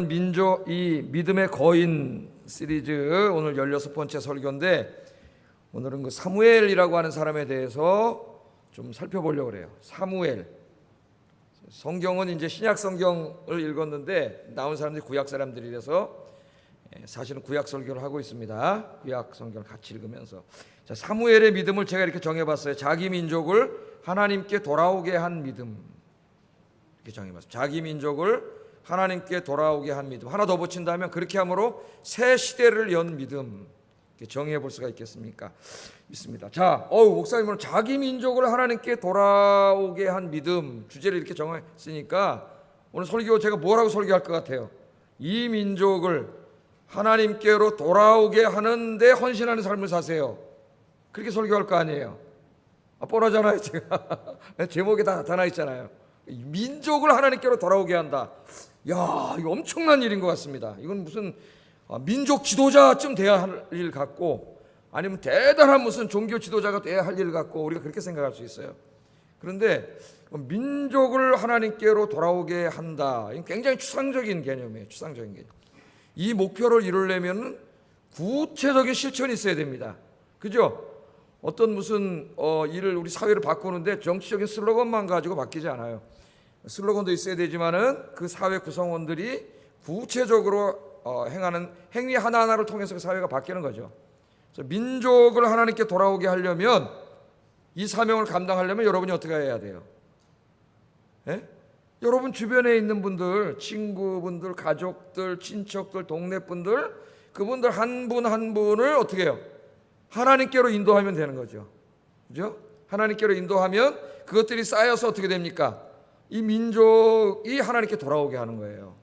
민족 이 믿음의 거인 시리즈 오늘 16번째 설교인데, 오늘은 그 사무엘이라고 하는 사람에 대해서 좀 살펴보려고 그래요. 사무엘. 성경은 이제 신약 성경을 읽었는데 나온 사람들이 구약 사람들이라서 사실은 구약 설교를 하고 있습니다. 구약 성경을 같이 읽으면서. 자, 사무엘의 믿음을 제가 이렇게 정해봤어요. 자기 민족을 하나님께 돌아오게 한 믿음. 이렇게 정해봤어요. 자기 민족을 하나님께 돌아오게 한 믿음. 하나 더 붙인다면 그렇게 함으로 새 시대를 연 믿음. 이렇게 정의해 볼 수가 있겠습니까? 있습니다. 자, 목사님은 자기 민족을 하나님께 돌아오게 한 믿음 주제를 이렇게 정했으니까 오늘 설교 제가 뭐라고 설교할 것 같아요? 이 민족을 하나님께로 돌아오게 하는데 헌신하는 삶을 사세요. 그렇게 설교할 거 아니에요? 뻔하잖아요. 제가 제목에 다 나타나 있잖아요. 민족을 하나님께로 돌아오게 한다. 야, 이거 엄청난 일인 것 같습니다. 이건 무슨 민족 지도자쯤 돼야 할 일 같고, 아니면 대단한 무슨 종교 지도자가 돼야 할 일 같고, 우리가 그렇게 생각할 수 있어요. 그런데 민족을 하나님께로 돌아오게 한다, 이건 굉장히 추상적인 개념이에요. 추상적인 개념. 이 목표를 이루려면 구체적인 실천이 있어야 됩니다. 그죠? 어떤 무슨 일을 우리 사회를 바꾸는데 정치적인 슬로건만 가지고 바뀌지 않아요. 슬로건도 있어야 되지만은 그 사회 구성원들이 구체적으로 행하는 행위 하나하나를 통해서 그 사회가 바뀌는 거죠. 그래서 민족을 하나님께 돌아오게 하려면, 이 사명을 감당하려면 여러분이 어떻게 해야 돼요? 예? 여러분 주변에 있는 분들, 친구분들, 가족들, 친척들, 동네 분들, 그분들 한 분 한 분을 어떻게 해요? 하나님께로 인도하면 되는 거죠. 그죠? 하나님께로 인도하면 그것들이 쌓여서 어떻게 됩니까? 이 민족이 하나님께 돌아오게 하는 거예요.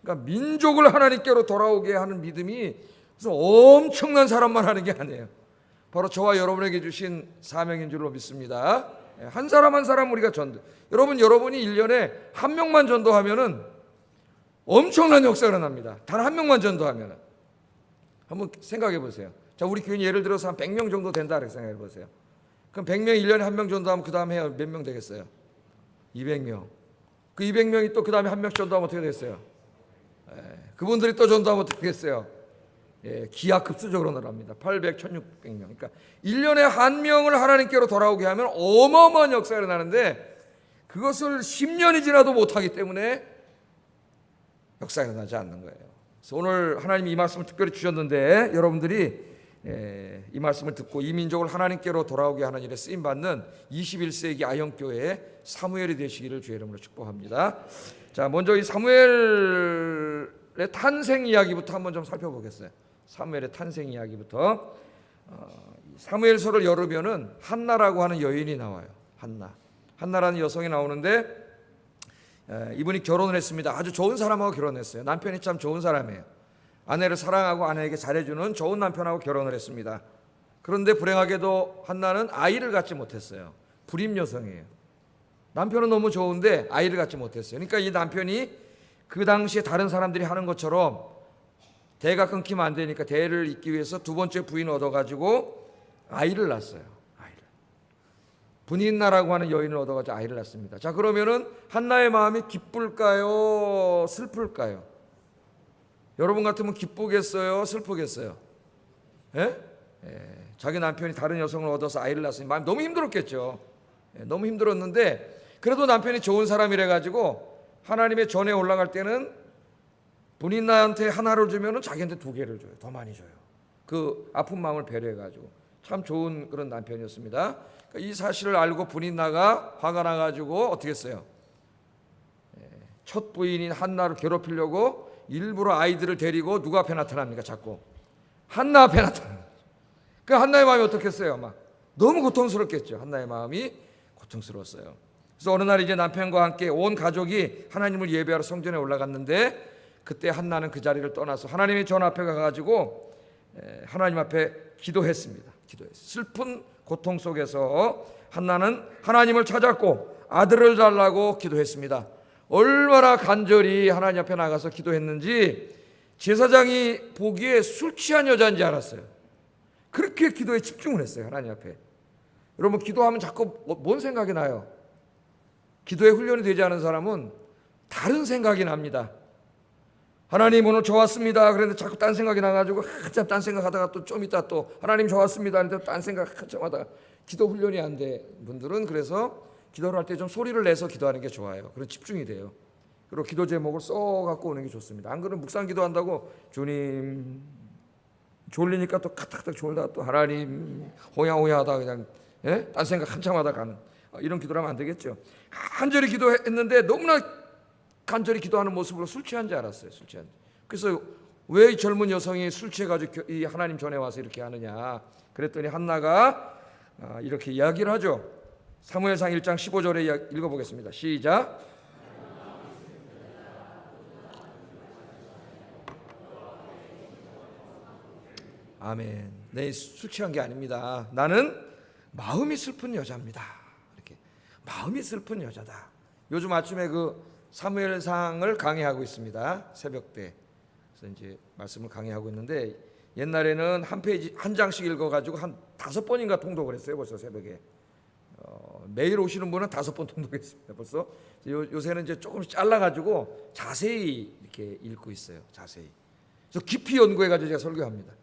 그러니까 민족을 하나님께로 돌아오게 하는 믿음이 무슨 엄청난 사람만 하는 게 아니에요. 바로 저와 여러분에게 주신 사명인 줄로 믿습니다. 한 사람 한 사람 우리가 여러분이 1년에 한 명만 전도하면은 엄청난 역사가 일어납니다. 단 한 명만 전도하면은. 한번 생각해 보세요. 자, 우리 교인 예를 들어서 한 100명 정도 된다 이렇게 생각해 보세요. 그럼 100명 1년에 한 명 전도하면 그 다음에 몇 명 되겠어요? 200명. 그 200명이 또 그 다음에 한 명 전도하면 어떻게 됐어요? 그분들이 또 전도하면 어떻게 됐어요? 기하급수적으로 늘어납니다. 800, 1600명. 그러니까 1년에 한 명을 하나님께로 돌아오게 하면 어마어마한 역사가 일어나는데, 그것을 10년이 지나도 못하기 때문에 역사가 일어나지 않는 거예요. 그래서 오늘 하나님이 이 말씀을 특별히 주셨는데, 여러분들이 이 말씀을 듣고 이 민족을 하나님께로 돌아오게 하는 일에 쓰임받는 21세기 아영교회의 사무엘이 되시기를 주의 이름으로 축복합니다. 자, 먼저 이 사무엘의 탄생 이야기부터 한번 좀 살펴보겠어요. 사무엘의 탄생 이야기부터. 사무엘서를 열으면은 한나라고 하는 여인이 나와요. 한나라는 여성이 나오는데, 이분이 결혼을 했습니다. 아주 좋은 사람하고 결혼했어요. 남편이 참 좋은 사람이에요. 아내를 사랑하고 아내에게 잘해주는 좋은 남편하고 결혼을 했습니다. 그런데 불행하게도 한나는 아이를 갖지 못했어요. 불임 여성이에요. 남편은 너무 좋은데 아이를 갖지 못했어요. 그러니까 이 남편이 그 당시에 다른 사람들이 하는 것처럼 대가 끊기면 안 되니까 대를 잇기 위해서 두 번째 부인을 얻어가지고 아이를 낳았어요. 분인나라고 하는 여인을 얻어가지고 아이를 낳습니다. 자, 그러면은 한나의 마음이 기쁠까요? 슬플까요? 여러분 같으면 기쁘겠어요? 슬프겠어요? 자기 남편이 다른 여성을 얻어서 아이를 낳았으니 마음이 너무 힘들었겠죠. 너무 힘들었는데, 그래도 남편이 좋은 사람이라 가지고 하나님의 전에 올라갈 때는 분인나한테 하나를 주면은 자기한테 2개를 줘요. 더 많이 줘요. 그 아픈 마음을 배려해 가지고 참 좋은 그런 남편이었습니다. 그러니까 이 사실을 알고 분인나가 화가 나 가지고 어떻게 했어요? 첫 부인인 한나를 괴롭히려고 일부러 아이들을 데리고 누구 앞에 나타납니까? 자꾸 한나 앞에 나타납니다. 그 한나의 마음이 어떻겠어요? 막 너무 고통스럽겠죠. 한나의 마음이 고통스러웠어요. 그래서 어느 날 이제 남편과 함께 온 가족이 하나님을 예배하러 성전에 올라갔는데, 그때 한나는 그 자리를 떠나서 하나님의 전 앞에 가가지고 하나님 앞에 기도했습니다. 슬픈 고통 속에서 한나는 하나님을 찾았고 아들을 달라고 기도했습니다. 얼마나 간절히 하나님 앞에 나가서 기도했는지 제사장이 보기에 술 취한 여자인지 알았어요. 그렇게 기도에 집중을 했어요. 하나님 앞에. 여러분, 기도하면 자꾸 뭔 생각이 나요? 기도에 훈련이 되지 않은 사람은 다른 생각이 납니다. 하나님 오늘 좋았습니다. 그런데 자꾸 딴 생각이 나가지고 한참 딴 생각하다가 또 좀 있다 또 하나님 좋았습니다. 그런데 딴 생각 한참 하다가 기도 훈련이 안 돼 분들은 그래서 기도를 할 때 좀 소리를 내서 기도하는 게 좋아요. 그런 집중이 돼요. 그리고 기도 제목을 써 갖고 오는 게 좋습니다. 안 그러면 묵상 기도한다고 주님 졸리니까 또 카탁카탁 졸다 또 하나님 호야호야하다 그냥 딴 생각 한참 하다 가는 이런 기도를 하면 안 되겠죠. 간절히 기도했는데 너무나 간절히 기도하는 모습으로 술 취한 줄 알았어요. 술 취한. 그래서 왜 이 젊은 여성이 술 취해가지고 이 하나님 전에 와서 이렇게 하느냐 그랬더니 한나가 이렇게 이야기를 하죠. 사무엘상 1장 15절에 읽어보겠습니다. 시작. 아멘. 내 술 취한 게 아닙니다. 나는 마음이 슬픈 여자입니다. 이렇게 마음이 슬픈 여자다. 요즘 아침에 그 사무엘상을 강의하고 있습니다. 새벽 때. 그래서 이제 말씀을 강의하고 있는데 옛날에는 한 페이지 한 장씩 읽어가지고 한 5번인가 통독을 했어요. 벌써 새벽에. 매일 오시는 분은 5번 통독했습니다. 벌써 요새는 이제 조금씩 잘라가지고 자세히 이렇게 읽고 있어요. 자세히. 그래서 깊이 연구해가지고 제가 설교합니다.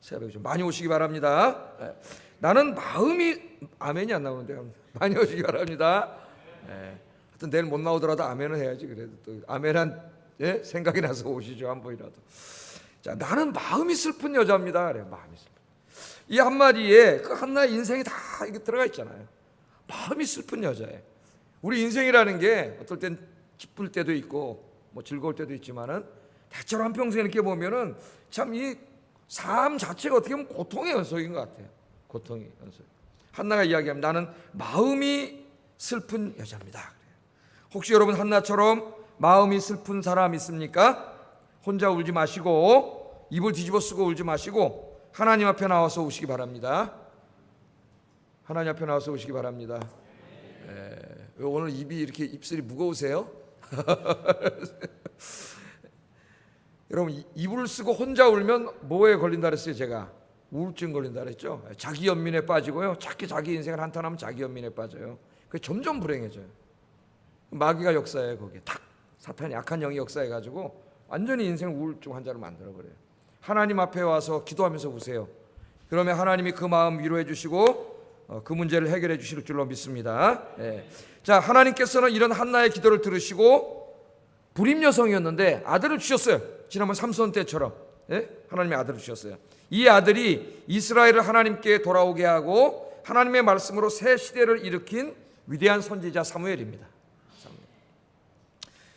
새벽에 좀 많이 오시기 바랍니다. 나는 마음이 아멘이 안 나오는데 많이 오시기 바랍니다. 하여튼 내일 못 나오더라도 아멘은 해야지. 그래도 또 아멘한 생각이 나서 오시죠. 한 번이라도. 자, 나는 마음이 슬픈 여자입니다. 그래, 마음이 슬픈. 이 한마디에 그 한나의 인생이 다 이게 들어가 있잖아요. 마음이 슬픈 여자예요. 우리 인생이라는 게 어떨 땐 기쁠 때도 있고 뭐 즐거울 때도 있지만은 대체로 한평생 이렇게 보면은 참 이 삶 자체가 어떻게 보면 고통의 연속인 것 같아요. 고통의 연속. 한나가 이야기합니다. 나는 마음이 슬픈 여자입니다. 혹시 여러분 한나처럼 마음이 슬픈 사람 있습니까? 혼자 울지 마시고 입을 뒤집어 쓰고 울지 마시고 하나님 앞에 나와서 우시기 바랍니다. 하나님 앞에 나와서 우시기 바랍니다. 오늘 입이 이렇게 입술이 무거우세요? 여러분 입을 쓰고 혼자 울면 뭐에 걸린다 그랬어요? 제가 우울증 걸린다 그랬죠. 자기 연민에 빠지고요. 자기 인생을 한탄하면 자기 연민에 빠져요. 그게 점점 불행해져요. 마귀가 역사해 거기에 탁 사탄이 악한 영이 역사해가지고 완전히 인생 우울증 환자로 만들어버려요. 하나님 앞에 와서 기도하면서 우세요. 그러면 하나님이 그 마음 위로해 주시고 그 문제를 해결해 주실 줄로 믿습니다. 자, 하나님께서는 이런 한나의 기도를 들으시고 불임 여성이었는데 아들을 주셨어요. 지난번 삼손 때처럼 하나님의 아들을 주셨어요. 이 아들이 이스라엘을 하나님께 돌아오게 하고 하나님의 말씀으로 새 시대를 일으킨 위대한 선지자 사무엘입니다.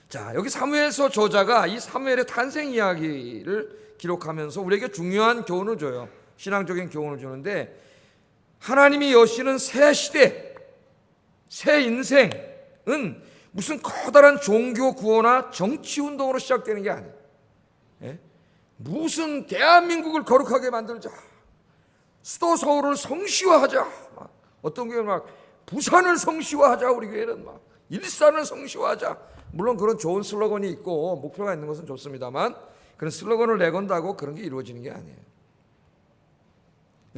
자, 여기 사무엘서 저자가 이 사무엘의 탄생 이야기를 기록하면서 우리에게 중요한 교훈을 줘요. 신앙적인 교훈을 주는데 하나님이 여시는 새 시대, 새 인생은 무슨 커다란 종교 구호나 정치 운동으로 시작되는 게 아니에요. 무슨 대한민국을 거룩하게 만들자, 수도 서울을 성시화하자, 어떤 교회는 막 부산을 성시화하자, 우리 교회는 막 일산을 성시화하자. 물론 그런 좋은 슬로건이 있고 목표가 있는 것은 좋습니다만 그런 슬로건을 내건다고 그런 게 이루어지는 게 아니에요.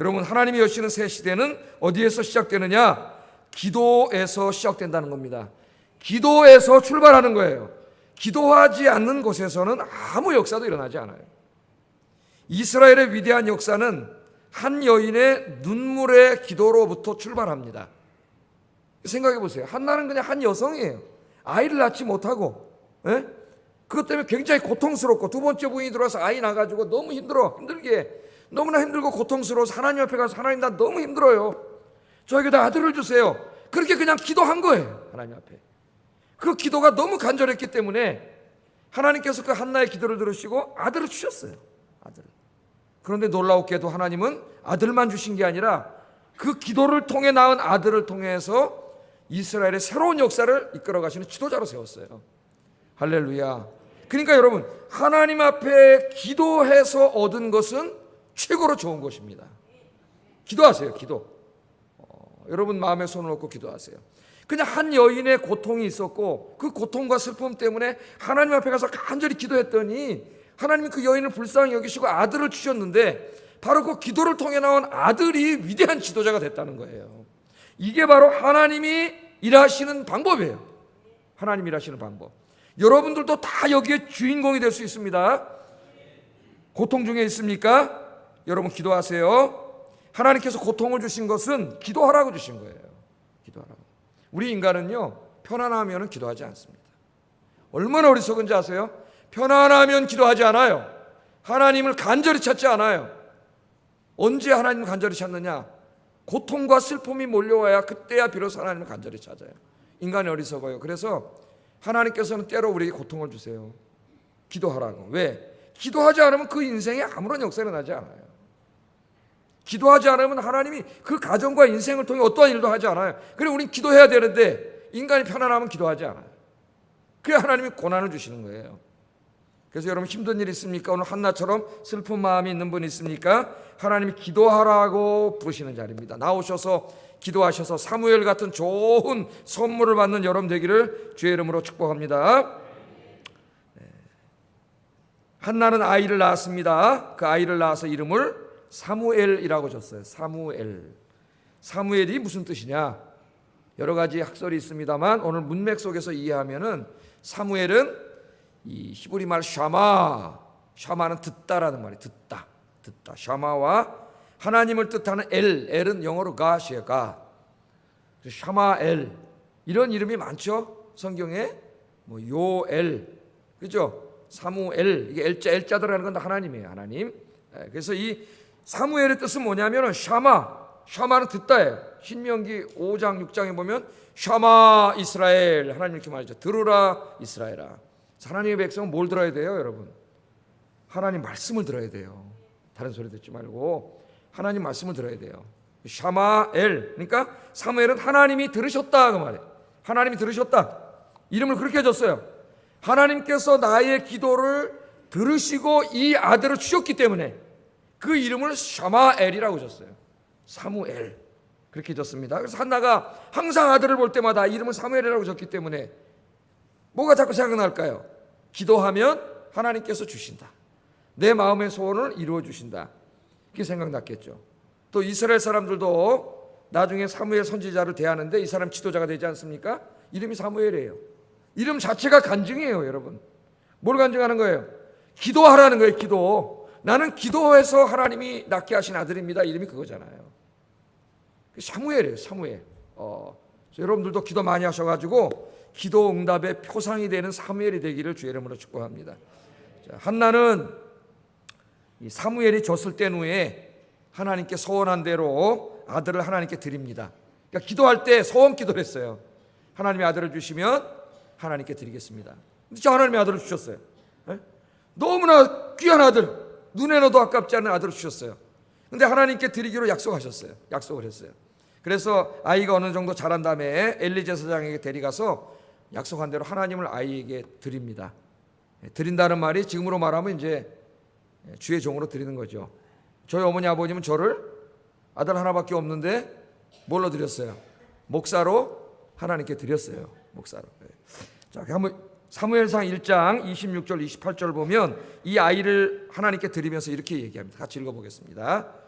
여러분, 하나님이 여시는 새 시대는 어디에서 시작되느냐? 기도에서 시작된다는 겁니다. 기도에서 출발하는 거예요. 기도하지 않는 곳에서는 아무 역사도 일어나지 않아요. 이스라엘의 위대한 역사는 한 여인의 눈물의 기도로부터 출발합니다. 생각해 보세요. 한나는 그냥 한 여성이에요. 아이를 낳지 못하고, 그것 때문에 굉장히 고통스럽고 두 번째 부인이 들어와서 아이 낳아가지고 너무 너무나 힘들고 고통스러워서 하나님 앞에 가서 하나님 나 너무 힘들어요. 저에게 아들을 주세요. 그렇게 그냥 기도한 거예요. 하나님 앞에. 그 기도가 너무 간절했기 때문에 하나님께서 그 한나의 기도를 들으시고 아들을 주셨어요. 아들을. 그런데 놀라웠게도 하나님은 아들만 주신 게 아니라 그 기도를 통해 낳은 아들을 통해서 이스라엘의 새로운 역사를 이끌어 가시는 지도자로 세웠어요. 할렐루야. 그러니까 여러분, 하나님 앞에 기도해서 얻은 것은 최고로 좋은 것입니다. 기도하세요. 기도. 여러분 마음에 손을 얹고 기도하세요. 그냥 한 여인의 고통이 있었고 그 고통과 슬픔 때문에 하나님 앞에 가서 간절히 기도했더니 하나님이 그 여인을 불쌍히 여기시고 아들을 주셨는데 바로 그 기도를 통해 나온 아들이 위대한 지도자가 됐다는 거예요. 이게 바로 하나님이 일하시는 방법이에요. 하나님 일하시는 방법. 여러분들도 다 여기에 주인공이 될 수 있습니다. 고통 중에 있습니까? 여러분 기도하세요. 하나님께서 고통을 주신 것은 기도하라고 주신 거예요. 기도하라고. 우리 인간은요, 편안하면 기도하지 않습니다. 얼마나 어리석은지 아세요? 편안하면 기도하지 않아요. 하나님을 간절히 찾지 않아요. 언제 하나님을 간절히 찾느냐? 고통과 슬픔이 몰려와야 그때야 비로소 하나님을 간절히 찾아요. 인간이 어리석어요. 그래서 하나님께서는 때로 우리에게 고통을 주세요. 기도하라고. 왜? 기도하지 않으면 그 인생에 아무런 역사가 나지 않아요. 기도하지 않으면 하나님이 그 가정과 인생을 통해 어떠한 일도 하지 않아요. 그래서 우린 기도해야 되는데 인간이 편안하면 기도하지 않아요. 그래야 하나님이 고난을 주시는 거예요. 그래서 여러분 힘든 일 있습니까? 오늘 한나처럼 슬픈 마음이 있는 분 있습니까? 하나님이 기도하라고 부르시는 자리입니다. 나오셔서 기도하셔서 사무엘 같은 좋은 선물을 받는 여러분 되기를 주의 이름으로 축복합니다. 한나는 아이를 낳았습니다. 그 아이를 낳아서 이름을 사무엘이라고 줬어요. 사무엘. 사무엘이 무슨 뜻이냐? 여러 가지 학설이 있습니다만 오늘 문맥 속에서 이해하면은 사무엘은 이 히브리 말 샤마는 듣다라는 말이에요. 듣다. 샤마와 하나님을 뜻하는 엘은 영어로 가시가. 샤마엘 이런 이름이 많죠. 성경에 뭐 요엘, 그죠? 사무엘, 이게 엘자 들어가는 건 다 하나님이에요. 하나님. 그래서 이 사무엘의 뜻은 뭐냐면은 샤마는 듣다예요. 신명기 5장 6장에 보면 샤마 이스라엘, 하나님 이렇게 말하죠. 들으라 이스라엘아. 하나님의 백성은 뭘 들어야 돼요, 여러분? 하나님 말씀을 들어야 돼요. 다른 소리 듣지 말고 하나님 말씀을 들어야 돼요. 샤마엘, 그러니까 사무엘은 하나님이 들으셨다 그 말이에요. 하나님이 들으셨다. 이름을 그렇게 해줬어요. 하나님께서 나의 기도를 들으시고 이 아들을 주셨기 때문에 그 이름을 샤마엘이라고 줬어요. 사무엘 그렇게 줬습니다. 그래서 한나가 항상 아들을 볼 때마다 이름을 사무엘이라고 줬기 때문에 뭐가 자꾸 생각날까요? 기도하면 하나님께서 주신다. 내 마음의 소원을 이루어 주신다. 그게 생각났겠죠. 또 이스라엘 사람들도 나중에 사무엘 선지자를 대하는데 이 사람 지도자가 되지 않습니까? 이름이 사무엘이에요. 이름 자체가 간증이에요, 여러분. 뭘 간증하는 거예요? 기도하라는 거예요. 기도. 나는 기도해서 하나님이 낳게 하신 아들입니다. 이름이 그거잖아요. 사무엘이에요. 사무엘. 여러분들도 기도 많이 하셔가지고 기도 응답의 표상이 되는 사무엘이 되기를 주의 이름으로 축복합니다. 자, 한나는 이 사무엘이 줬을 때 후에 하나님께 소원한 대로 아들을 하나님께 드립니다. 그러니까 기도할 때 소원 기도를 했어요. 하나님의 아들을 주시면 하나님께 드리겠습니다. 진짜 하나님의 아들을 주셨어요. 너무나 귀한 아들, 눈에 넣어도 아깝지 않은 아들을 주셨어요. 근데 하나님께 드리기로 약속하셨어요. 약속을 했어요. 그래서 아이가 어느 정도 자란 다음에 엘리 제사장에게 데려가서 약속한 대로 하나님을 아이에게 드립니다. 드린다는 말이 지금으로 말하면 이제 주의 종으로 드리는 거죠. 저희 어머니 아버님은 저를 아들 하나밖에 없는데 뭘로 드렸어요? 목사로 하나님께 드렸어요. 목사로. 자, 한번 사무엘상 1장 26절 28절 보면 이 아이를 하나님께 드리면서 이렇게 얘기합니다. 같이 읽어보겠습니다.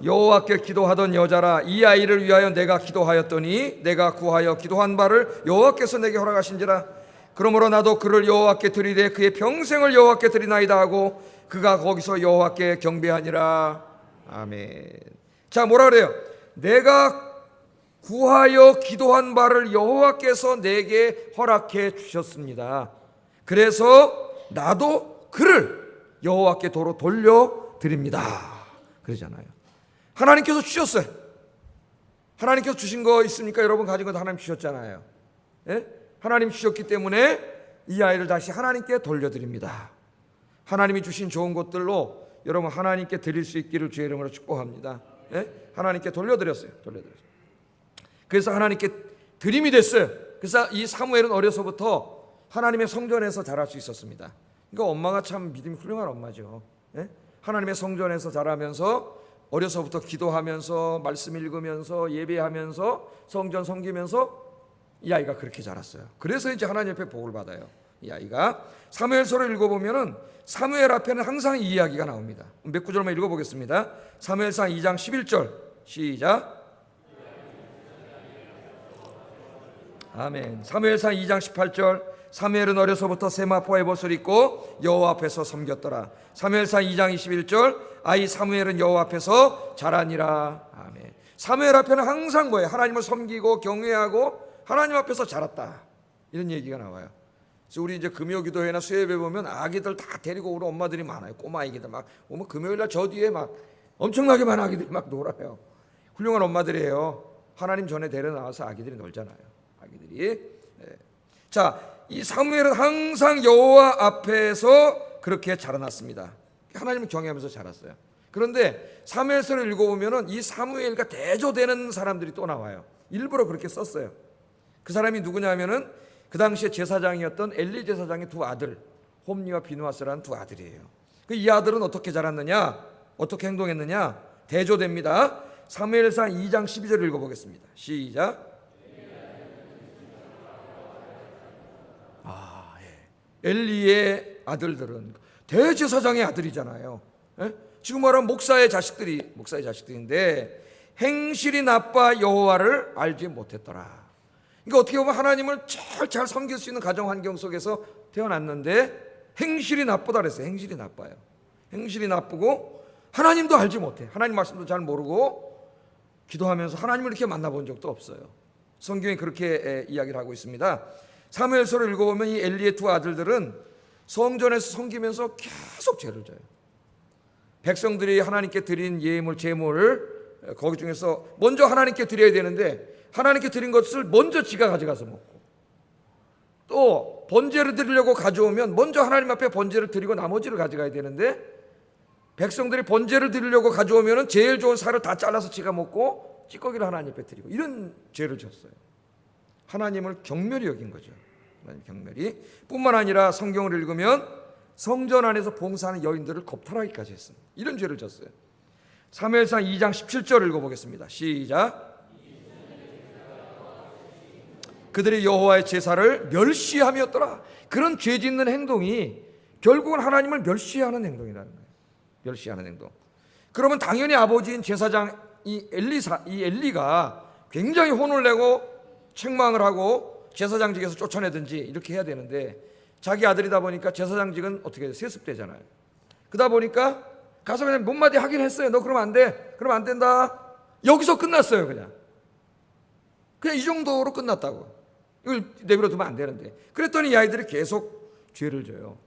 여호와께 기도하던 여자라, 이 아이를 위하여 내가 기도하였더니 내가 구하여 기도한 바를 여호와께서 내게 허락하신지라. 그러므로 나도 그를 여호와께 드리되 그의 평생을 여호와께 드리나이다 하고 그가 거기서 여호와께 경배하니라. 아멘. 자, 뭐라 그래요? 내가 구하여 기도한 바를 여호와께서 내게 허락해 주셨습니다. 그래서 나도 그를 여호와께 도로 돌려드립니다. 그러잖아요. 하나님께서 주셨어요. 하나님께서 주신 거 있습니까? 여러분 가진 거 하나님 주셨잖아요. 예? 하나님 주셨기 때문에 이 아이를 다시 하나님께 돌려드립니다. 하나님이 주신 좋은 것들로 여러분 하나님께 드릴 수 있기를 주의 이름으로 축복합니다. 예? 하나님께 돌려드렸어요. 그래서 하나님께 드림이 됐어요. 그래서 이 사무엘은 어려서부터 하나님의 성전에서 자랄 수 있었습니다. 그러니까 엄마가 참 믿음이 훌륭한 엄마죠. 예? 하나님의 성전에서 자라면서 어려서부터 기도하면서 말씀 읽으면서 예배하면서 성전 섬기면서 이 아이가 그렇게 자랐어요. 그래서 이제 하나님 옆에 복을 받아요. 이 아이가 사무엘서를 읽어보면은 사무엘 앞에는 항상 이 이야기가 나옵니다. 몇 구절만 읽어보겠습니다. 사무엘상 2장 11절 시작. 아멘. 사무엘상 2장 18절 사무엘은 어려서부터 세마포의 벗을 입고 여호와 앞에서 섬겼더라. 사무엘상 2장 21절 아이 사무엘은 여호와 앞에서 자라니라. 아멘. 사무엘 앞에는 항상 뭐예요? 하나님을 섬기고 경외하고 하나님 앞에서 자랐다, 이런 얘기가 나와요. 그래서 우리 이제 금요기도회나 수요예배 보면 아기들 다 데리고 오는 엄마들이 많아요. 꼬마 아기들 막 오면 금요일날 저 뒤에 막 엄청나게 많은 아기들이 막 놀아요. 훌륭한 엄마들이에요. 하나님 전에 데려 나와서 아기들이 놀잖아요. 아기들이. 자, 이 사무엘은 항상 여호와 앞에서 그렇게 자라났습니다. 하나님을 경외하면서 자랐어요. 그런데 사무엘서를 읽어보면은 이 사무엘과 대조되는 사람들이 또 나와요. 일부러 그렇게 썼어요. 그 사람이 누구냐면은 그 당시에 제사장이었던 엘리 제사장의 두 아들, 홈리와 비누아스라는 두 아들이에요. 이 아들은 어떻게 자랐느냐, 어떻게 행동했느냐, 대조됩니다. 사무엘상 2장 12절을 읽어보겠습니다. 시작. 엘리의 아들들은 대제사장의 아들이잖아요. 지금 말하면 목사의 자식들인데 행실이 나빠 여호와를 알지 못했더라. 그러니까 어떻게 보면 하나님을 잘 섬길 수 있는 가정 환경 속에서 태어났는데 행실이 나쁘다 그랬어요. 행실이 나빠요. 행실이 나쁘고 하나님도 알지 못해. 하나님 말씀도 잘 모르고 기도하면서 하나님을 이렇게 만나본 적도 없어요. 성경이 그렇게 이야기를 하고 있습니다. 사무엘서를 읽어보면 이 엘리의 두 아들들은 성전에서 섬기면서 계속 죄를 져요. 백성들이 하나님께 드린 예물, 제물을 거기 중에서 먼저 하나님께 드려야 되는데 하나님께 드린 것을 먼저 지가 가져가서 먹고, 또 번제를 드리려고 가져오면 먼저 하나님 앞에 번제를 드리고 나머지를 가져가야 되는데 백성들이 번제를 드리려고 가져오면 제일 좋은 살을 다 잘라서 지가 먹고 찌꺼기를 하나님 앞에 드리고, 이런 죄를 졌어요. 하나님을 경멸히 여긴 거죠. 하나님 경멸이. 뿐만 아니라 성경을 읽으면 성전 안에서 봉사하는 여인들을 겁탈하기까지 했습니다. 이런 죄를 졌어요. 사무엘상 2장 17절을 읽어보겠습니다. 시작. 그들이 여호와의 제사를 멸시함이었더라. 그런 죄 짓는 행동이 결국은 하나님을 멸시하는 행동이라는 거예요. 멸시하는 행동. 그러면 당연히 아버지인 제사장 이 엘리가 굉장히 혼을 내고 책망을 하고 제사장직에서 쫓아내든지 이렇게 해야 되는데 자기 아들이다 보니까 제사장직은 어떻게 해요? 세습되잖아요. 그러다 보니까 가서 그냥 몇 마디 하긴 했어요. 너 그러면 안 돼. 그러면 안 된다. 여기서 끝났어요. 그냥 이 정도로 끝났다고. 이걸 내버려 두면 안 되는데. 그랬더니 이 아이들이 계속 죄를 져요.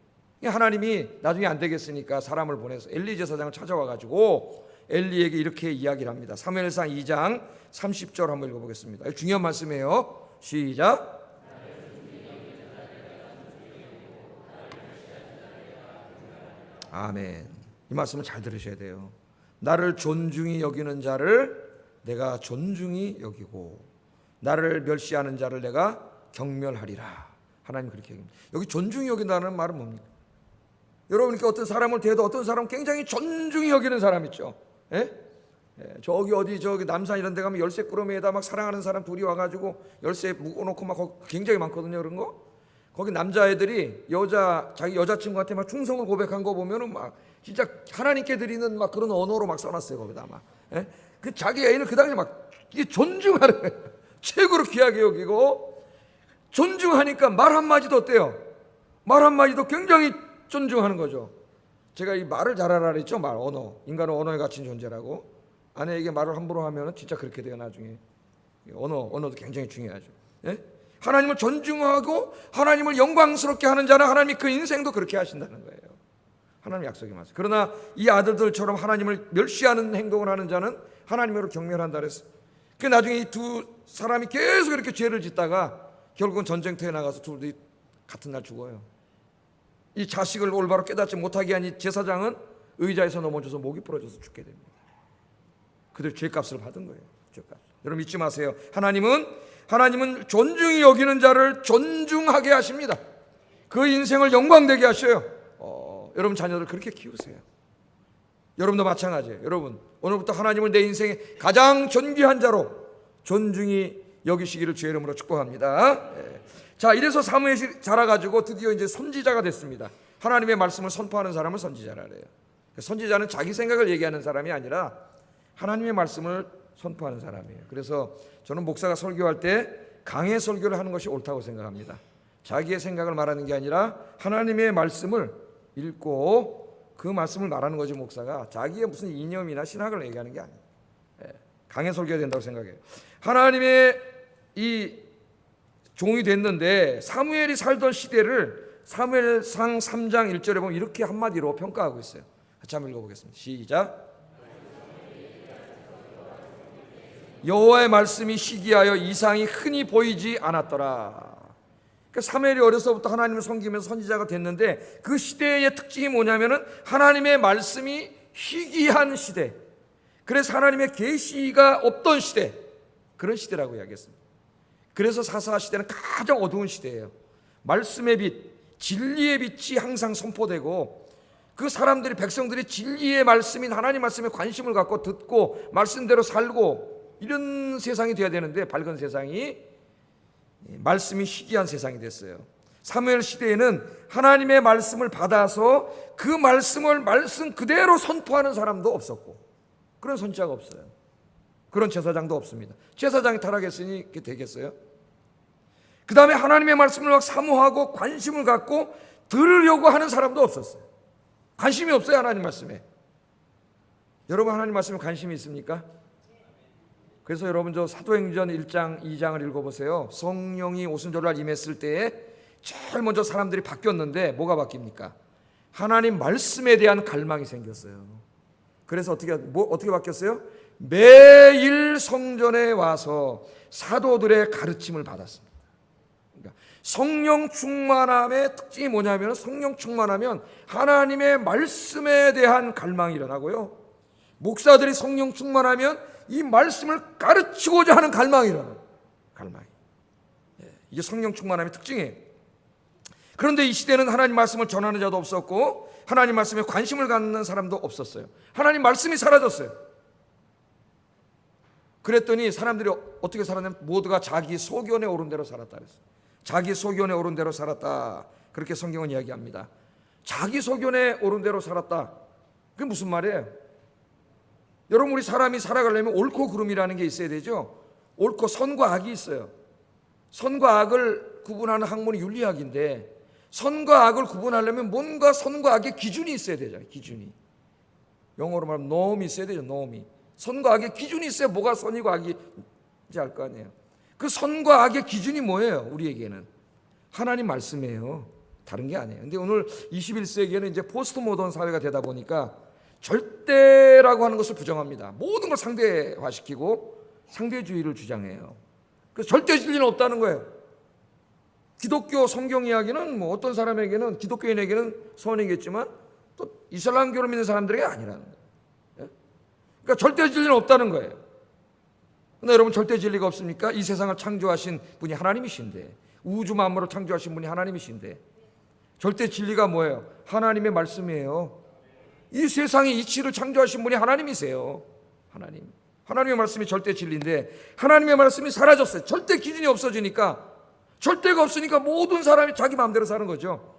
하나님이 나중에 안 되겠으니까 사람을 보내서 엘리 제사장을 찾아와가지고 엘리에게 이렇게 이야기를 합니다. 사무엘상 2장 30절 한번 읽어보겠습니다. 중요한 말씀이에요. 시작. 아멘. 이 말씀을 잘 들으셔야 돼요. 나를 존중히 여기는 자를 내가 존중히 여기고 나를 멸시하는 자를 내가 경멸하리라. 하나님 그렇게 얘기합니다. 여기 존중히 여긴다는 말은 뭡니까? 여러분 이렇게 어떤 사람을 대해도 어떤 사람은 굉장히 존중히 여기는 사람 있죠. 저기 남산 이런 데 가면 열쇠 꾸러미에다 막 사랑하는 사람 둘이 와가지고 열쇠 묶어놓고 막 굉장히 많거든요. 그런 거. 거기 남자애들이 자기 여자친구한테 막 충성을 고백한 거 보면은 막 진짜 하나님께 드리는 막 그런 언어로 막 써놨어요. 거기다 막. 그 자기 애인을 그 당시에 막 이게 존중하는 거예요. 최고로 귀하게 여기고 존중하니까 말 한마디도 어때요? 말 한마디도 굉장히 존중하는 거죠. 제가 이 말을 잘하라 그랬죠. 언어. 인간은 언어에 갇힌 존재라고. 아내에게 말을 함부로 하면 진짜 그렇게 돼요. 나중에. 언어도 굉장히 중요하죠. 하나님을 존중하고 하나님을 영광스럽게 하는 자는 하나님이 그 인생도 그렇게 하신다는 거예요. 하나님 약속이 맞아요. 그러나 이 아들들처럼 하나님을 멸시하는 행동을 하는 자는 하나님으로 경멸한다 그랬어요. 그 나중에 이 두 사람이 계속 이렇게 죄를 짓다가 결국은 전쟁터에 나가서 둘이 같은 날 죽어요. 이 자식을 올바로 깨닫지 못하게 한 이 제사장은 의자에서 넘어져서 목이 부러져서 죽게 됩니다. 그들 죄값을 받은 거예요. 죄값. 여러분 잊지 마세요. 하나님은 존중히 여기는 자를 존중하게 하십니다. 그 인생을 영광되게 하셔요. 여러분 자녀들 그렇게 키우세요. 여러분도 마찬가지예요. 여러분 오늘부터 하나님을 내 인생의 가장 존귀한 자로 존중히 여기시기를 주의 이름으로 축복합니다. 자, 이래서 사무엘이 자라가지고 드디어 이제 선지자가 됐습니다. 하나님의 말씀을 선포하는 사람을 선지자라 그래요. 선지자는 자기 생각을 얘기하는 사람이 아니라 하나님의 말씀을 선포하는 사람이에요. 그래서 저는 목사가 설교할 때 강해 설교를 하는 것이 옳다고 생각합니다. 자기의 생각을 말하는 게 아니라 하나님의 말씀을 읽고 그 말씀을 말하는 거지, 목사가 자기의 무슨 이념이나 신학을 얘기하는 게 아니에요. 강해 설교해야 된다고 생각해요. 하나님의 이 종이 됐는데 사무엘이 살던 시대를 사무엘상 3장 1절에 보면 이렇게 한마디로 평가하고 있어요. 같이 한번 읽어보겠습니다. 시작. 여호와의 말씀이 희귀하여 이상이 흔히 보이지 않았더라. 그러니까 사무엘이 어려서부터 하나님을 섬기면서 선지자가 됐는데 그 시대의 특징이 뭐냐면은 하나님의 말씀이 희귀한 시대, 그래서 하나님의 계시가 없던 시대, 그런 시대라고 이야기했습니다. 그래서 사사 시대는 가장 어두운 시대예요. 말씀의 빛, 진리의 빛이 항상 선포되고 그 사람들이, 백성들이 진리의 말씀인 하나님 말씀에 관심을 갖고 듣고 말씀대로 살고 이런 세상이 돼야 되는데 밝은 세상이, 말씀이 희귀한 세상이 됐어요. 사무엘 시대에는 하나님의 말씀을 받아서 그 말씀을 말씀 그대로 선포하는 사람도 없었고 그런 선지자가 없어요. 그런 제사장도 없습니다. 제사장이 타락했으니 이렇게 되겠어요? 그 다음에 하나님의 말씀을 막 사모하고 관심을 갖고 들으려고 하는 사람도 없었어요. 관심이 없어요, 하나님 말씀에. 여러분 하나님 말씀에 관심이 있습니까? 그래서 여러분 저 사도행전 1장 2장을 읽어보세요. 성령이 오순절날 임했을 때에 제일 먼저 사람들이 바뀌었는데 뭐가 바뀝니까? 하나님 말씀에 대한 갈망이 생겼어요. 그래서 어떻게 바뀌었어요? 매일 성전에 와서 사도들의 가르침을 받았습니다. 그러니까 성령 충만함의 특징이 뭐냐면, 성령 충만하면 하나님의 말씀에 대한 갈망이 일어나고요, 목사들이 성령 충만하면 이 말씀을 가르치고자 하는 갈망이 일어나요. 갈망이. 이게 성령 충만함의 특징이에요. 그런데 이 시대는 하나님 말씀을 전하는 자도 없었고 하나님 말씀에 관심을 갖는 사람도 없었어요. 하나님 말씀이 사라졌어요. 그랬더니 사람들이 어떻게 살았냐면 모두가 자기 소견에 오른 대로 살았다 그랬어요. 자기 소견에 오른 대로 살았다, 그렇게 성경은 이야기합니다. 자기 소견에 오른 대로 살았다, 그게 무슨 말이에요? 여러분, 우리 사람이 살아가려면 옳고 그름이라는 게 있어야 되죠. 옳고, 선과 악이 있어요. 선과 악을 구분하는 학문이 윤리학인데 선과 악을 구분하려면 뭔가 선과 악의 기준이 있어야 되잖아요. 기준이. 영어로 말하면 norm이 있어야 되죠. norm이. 선과 악의 기준이 있어야 뭐가 선이고 악인지 알 거 아니에요. 그 선과 악의 기준이 뭐예요? 우리에게는 하나님 말씀이에요. 다른 게 아니에요. 근데 오늘 21세기에는 이제 포스트 모던 사회가 되다 보니까 절대라고 하는 것을 부정합니다. 모든 걸 상대화시키고 상대주의를 주장해요. 그래서 절대 진리는 없다는 거예요. 기독교 성경 이야기는 뭐 어떤 사람에게는, 기독교인에게는 선이겠지만 또 이슬람교를 믿는 사람들에게 아니라는 거예요. 그러니까 절대 진리는 없다는 거예요. 근데 여러분, 절대 진리가 없습니까? 이 세상을 창조하신 분이 하나님이신데, 우주 만물을 창조하신 분이 하나님이신데, 절대 진리가 뭐예요? 하나님의 말씀이에요. 이 세상의 이치를 창조하신 분이 하나님이세요. 하나님의 말씀이 절대 진리인데 하나님의 말씀이 사라졌어요. 절대 기준이 없어지니까, 절대가 없으니까 모든 사람이 자기 마음대로 사는 거죠.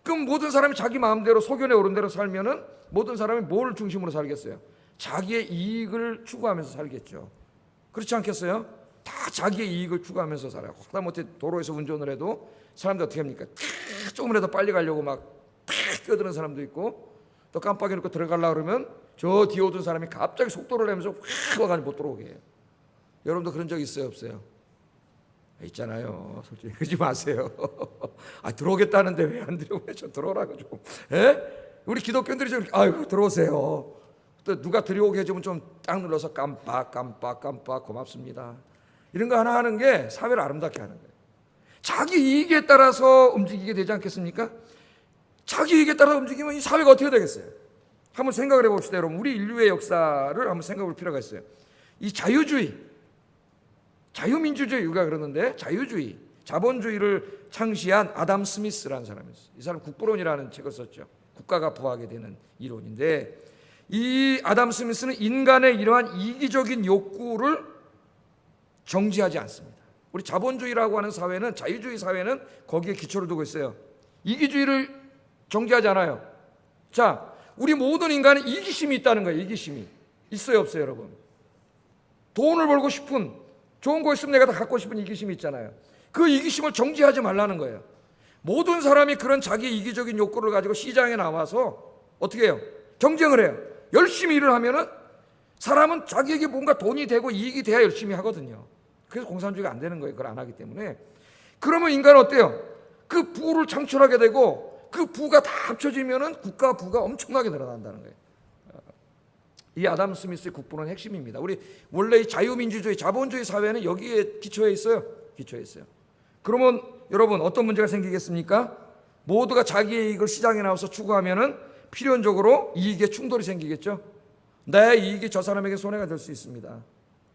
그럼 모든 사람이 자기 마음대로 소견에 오른 대로 살면은 모든 사람이 뭘 중심으로 살겠어요? 자기의 이익을 추구하면서 살겠죠. 그렇지 않겠어요? 다 자기의 이익을 추구하면서 살아요. 하다못해 도로에서 운전을 해도 사람들 어떻게 합니까? 조금이라도 빨리 가려고 막 뛰어드는 사람도 있고, 또 깜빡이 놓고 들어가려고 그러면 저 뒤에 오던 사람이 갑자기 속도를 내면서 확 와가지고 못 들어오게 해요. 여러분도 그런 적 있어요, 없어요? 있잖아요. 솔직히 그러지 마세요. 들어오겠다는데 왜 안 들어오면 좀 들어오라고 좀. 우리 기독교인들이 좀 아이고 들어오세요. 또 누가 들어오게 해주면 좀 딱 눌러서 깜빡 고맙습니다. 이런 거 하나 하는 게 사회를 아름답게 하는 거예요. 자기 이익에 따라서 움직이게 되지 않겠습니까? 자기 이익에 따라 움직이면 이 사회가 어떻게 되겠어요? 한번 생각을 해봅시다, 여러분. 우리 인류의 역사를 한번 생각해 볼 필요가 있어요. 이 자유주의, 자유민주주의가 그러는데 자유주의, 자본주의를 창시한 아담 스미스라는 사람이 있어요. 이 사람 국부론이라는 책을 썼죠. 국가가 부하게 되는 이론인데, 이 아담 스미스는 인간의 이러한 이기적인 욕구를 정지하지 않습니다. 우리 자본주의라고 하는 사회는, 자유주의 사회는 거기에 기초를 두고 있어요. 이기주의를 정지하지 않아요. 자, 우리 모든 인간은 이기심이 있다는 거예요. 이기심이 있어요, 없어요, 여러분? 돈을 벌고 싶은, 좋은 거 있으면 내가 다 갖고 싶은 이기심이 있잖아요. 그 이기심을 정지하지 말라는 거예요. 모든 사람이 그런 자기 이기적인 욕구를 가지고 시장에 나와서 어떻게 해요? 경쟁을 해요. 열심히 일을 하면은 사람은 자기에게 뭔가 돈이 되고 이익이 돼야 열심히 하거든요. 그래서 공산주의가 안 되는 거예요. 그걸 안 하기 때문에. 그러면 인간은 어때요? 그 부를 창출하게 되고 그 부가 다 합쳐지면은 국가 부가 엄청나게 늘어난다는 거예요. 이 아담 스미스의 국부는 핵심입니다. 우리 원래 이 자유민주주의, 자본주의 사회는 여기에 기초해 있어요. 기초해 있어요. 그러면 여러분 어떤 문제가 생기겠습니까? 모두가 자기의 이익을 시장에 나와서 추구하면은 필연적으로 이익에 충돌이 생기겠죠. 내 이익이 저 사람에게 손해가 될 수 있습니다.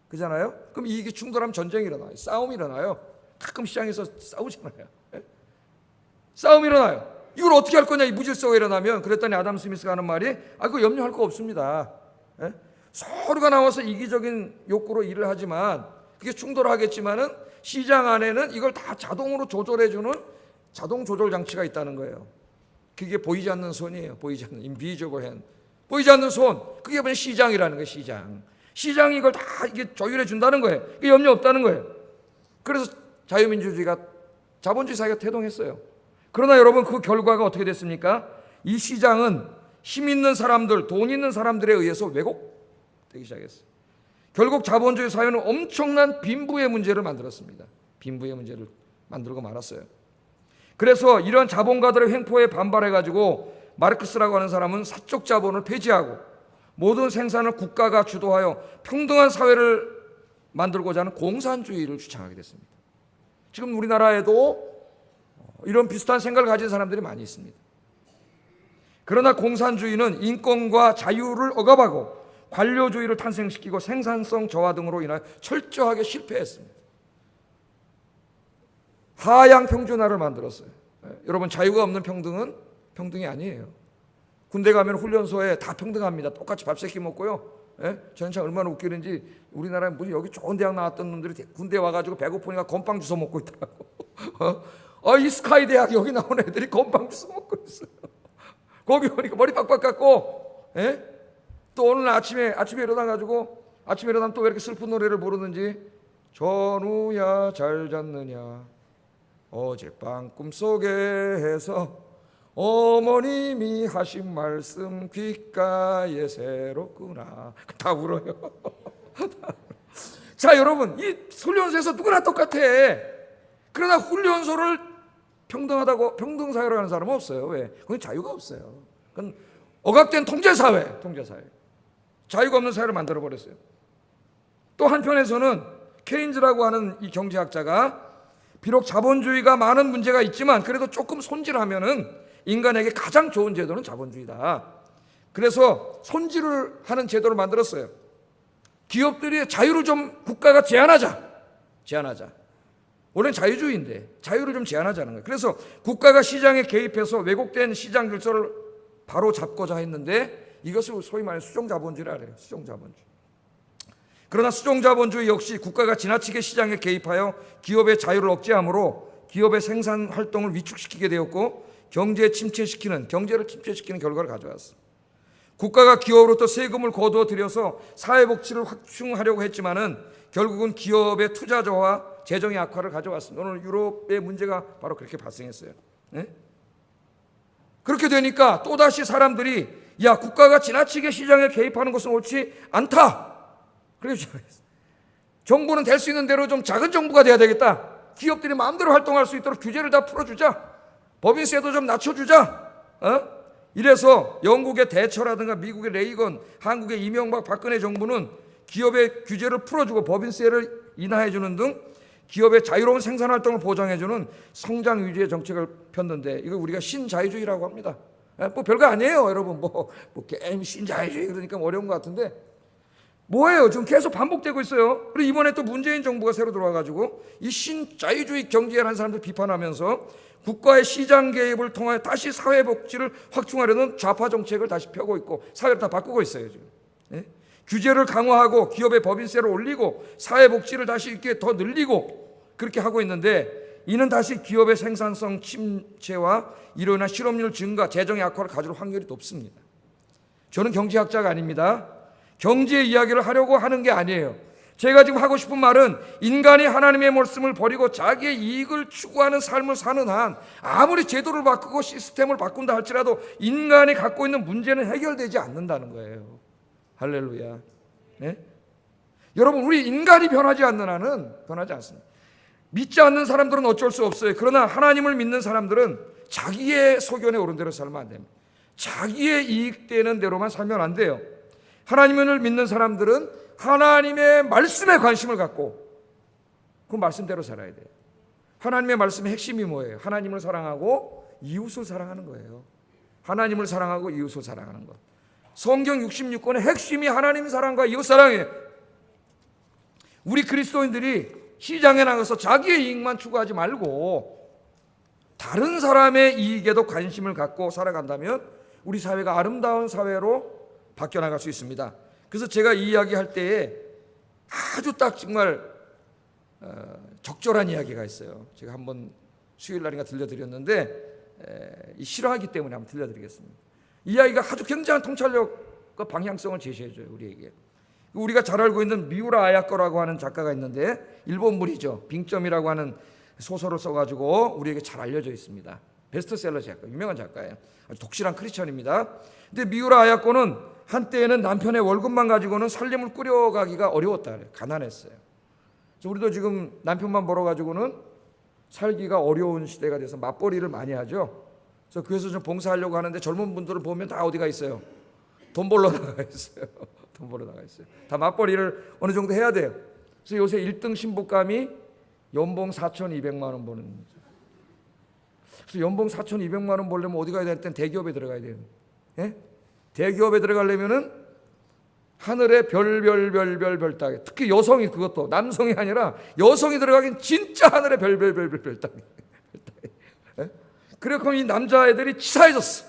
그잖아요? 그럼 이익이 충돌하면 전쟁이 일어나요. 싸움이 일어나요. 가끔 시장에서 싸우잖아요. 싸움이 일어나요. 이걸 어떻게 할 거냐, 이 무질서가 일어나면. 그랬더니 아담 스미스가 하는 말이 그거 염려할 거 없습니다. 서로가 나와서 이기적인 욕구로 일을 하지만 그게 충돌하겠지만은 시장 안에는 이걸 다 자동으로 조절해주는 자동 조절 장치가 있다는 거예요. 그게 보이지 않는 손이에요. 보이지 않는 invisible hand. 보이지 않는 손. 그게 뭐냐, 시장이라는 거예요. 시장이 이걸 다 이게 조율해 준다는 거예요. 그게 염려 없다는 거예요. 그래서 자유민주주의가 자본주의 사회가 태동했어요. 그러나 여러분 그 결과가 어떻게 됐습니까? 이 시장은 힘 있는 사람들, 돈 있는 사람들에 의해서 왜곡되기 시작했어요. 결국 자본주의 사회는 엄청난 빈부의 문제를 만들었습니다. 빈부의 문제를 만들고 말았어요. 그래서 이런 자본가들의 횡포에 반발해가지고 마르크스라고 하는 사람은 사적 자본을 폐지하고 모든 생산을 국가가 주도하여 평등한 사회를 만들고자 하는 공산주의를 주창하게 됐습니다. 지금 우리나라에도 이런 비슷한 생각을 가진 사람들이 많이 있습니다. 그러나 공산주의는 인권과 자유를 억압하고 관료주의를 탄생시키고 생산성 저하 등으로 인하여 철저하게 실패했습니다. 하향 평준화를 만들었어요. 여러분 자유가 없는 평등은 평등이 아니에요. 군대 가면 훈련소에 다 평등합니다. 똑같이 밥 세끼 먹고요. 저는 참 얼마나 웃기는지 우리나라에 무슨 여기 좋은 대학 나왔던 놈들이 군대 와가지고 배고프니까 건빵 주워 먹고 있더라고. 이 스카이 대학 여기 나온 애들이 건빵 주워 먹고 있어요. 거기 오니까 머리 빡빡 깎고, 또 오늘 아침에 일어나가지고 아침에 일어나면 또 왜 이렇게 슬픈 노래를 부르는지, 전우야 잘 잤느냐 어젯밤 꿈속에서 어머님이 하신 말씀 귓가에 새롭구나. 다 울어요. 자 여러분, 이 훈련소에서 누구나 똑같아. 그러나 훈련소를 평등하다고 평등사회로 하는 사람은 없어요. 왜? 그건 자유가 없어요. 그건 억압된 통제사회. 자유가 없는 사회를 만들어버렸어요. 또 한편에서는 케인즈라고 하는 이 경제학자가 비록 자본주의가 많은 문제가 있지만 그래도 조금 손질하면은 인간에게 가장 좋은 제도는 자본주의다. 그래서 손질을 하는 제도를 만들었어요. 기업들이 자유를 좀 국가가 제한하자. 원래는 자유주의인데 자유를 좀 제한하자는 거예요. 그래서 국가가 시장에 개입해서 왜곡된 시장 질서를 바로 잡고자 했는데 이것을 소위 말하는 수종자본주의라 그래요. 수종자본주의. 그러나 수종자본주의 역시 국가가 지나치게 시장에 개입하여 기업의 자유를 억제함으로 기업의 생산 활동을 위축시키게 되었고 경제를 침체시키는 결과를 가져왔습니다. 국가가 기업으로부터 세금을 거두어 들여서 사회복지를 확충하려고 했지만은 결국은 기업의 투자 저하, 재정의 악화를 가져왔습니다. 오늘 유럽의 문제가 바로 그렇게 발생했어요. 그렇게 되니까 또다시 사람들이 국가가 지나치게 시장에 개입하는 것은 옳지 않다. 그래서 정부는 될 수 있는 대로 좀 작은 정부가 돼야 되겠다. 기업들이 마음대로 활동할 수 있도록 규제를 다 풀어주자. 법인세도 좀 낮춰주자. 이래서 영국의 대처라든가 미국의 레이건, 한국의 이명박, 박근혜 정부는 기업의 규제를 풀어주고 법인세를 인하해주는 등 기업의 자유로운 생산활동을 보장해주는 성장 위주의 정책을 폈는데 이거 우리가 신자유주의라고 합니다. 뭐 별거 아니에요, 여러분. 뭐 게임 신자유주의 그러니까 어려운 것 같은데 뭐예요? 지금 계속 반복되고 있어요. 그리고 이번에 또 문재인 정부가 새로 들어와가지고 이 신자유주의 경제라는 사람들 비판하면서 국가의 시장 개입을 통하여 다시 사회복지를 확충하려는 좌파 정책을 다시 펴고 있고 사회를 다 바꾸고 있어요 지금. 규제를 강화하고 기업의 법인세를 올리고 사회복지를 다시 이렇게 더 늘리고 그렇게 하고 있는데 이는 다시 기업의 생산성 침체와 이로 인한 실업률 증가, 재정의 악화를 가져올 확률이 높습니다. 저는 경제학자가 아닙니다. 경제 이야기를 하려고 하는 게 아니에요. 제가 지금 하고 싶은 말은 인간이 하나님의 말씀을 버리고 자기의 이익을 추구하는 삶을 사는 한 아무리 제도를 바꾸고 시스템을 바꾼다 할지라도 인간이 갖고 있는 문제는 해결되지 않는다는 거예요. 할렐루야. 네? 여러분, 우리 인간이 변하지 않는 한은 변하지 않습니다. 믿지 않는 사람들은 어쩔 수 없어요. 그러나 하나님을 믿는 사람들은 자기의 소견에 오른 대로 살면 안 됩니다. 자기의 이익되는 대로만 살면 안 돼요. 하나님을 믿는 사람들은 하나님의 말씀에 관심을 갖고 그 말씀대로 살아야 돼요. 하나님의 말씀의 핵심이 뭐예요? 하나님을 사랑하고 이웃을 사랑하는 거예요. 하나님을 사랑하고 이웃을 사랑하는 것. 성경 66권의 핵심이 하나님 사랑과 이웃 사랑이에요. 우리 그리스도인들이 시장에 나가서 자기의 이익만 추구하지 말고 다른 사람의 이익에도 관심을 갖고 살아간다면 우리 사회가 아름다운 사회로 바뀌어 나갈 수 있습니다. 그래서 제가 이 이야기할 때에 아주 딱 정말 적절한 이야기가 있어요. 제가 한번 수요일 날인가 들려드렸는데 싫어하기 때문에 한번 들려드리겠습니다. 이 이야기가 아주 굉장한 통찰력과 방향성을 제시해줘요, 우리에게. 우리가 잘 알고 있는 미우라 아야코라고 하는 작가가 있는데 일본 물이죠. 빙점이라고 하는 소설을 써가지고 우리에게 잘 알려져 있습니다. 베스트셀러 작가, 유명한 작가예요. 아주 독실한 크리스천입니다. 근데 미우라 아야코는 한때에는 남편의 월급만 가지고는 살림을 꾸려가기가 어려웠다 그래요. 가난했어요. 우리도 지금 남편만 벌어가지고는 살기가 어려운 시대가 돼서 맞벌이를 많이 하죠. 그래서 교회에서 좀 봉사하려고 하는데 젊은 분들을 보면 다 어디가 있어요? 돈 벌러 나가 있어요. 돈 벌러 나가 있어요. 다 맞벌이를 어느 정도 해야 돼요. 그래서 요새 1등 신부감이 연봉 4,200만 원 버는 거죠. 그래서 연봉 4,200만 원 벌려면 어디 가야 될 땐 대기업에 들어가야 돼요. 예? 대기업에 들어가려면은 하늘에 별 따기. 특히 여성이, 그것도 남성이 아니라 여성이 들어가긴 진짜 하늘에 별 따기. 예? 그래서 이 남자애들이 치사해졌어.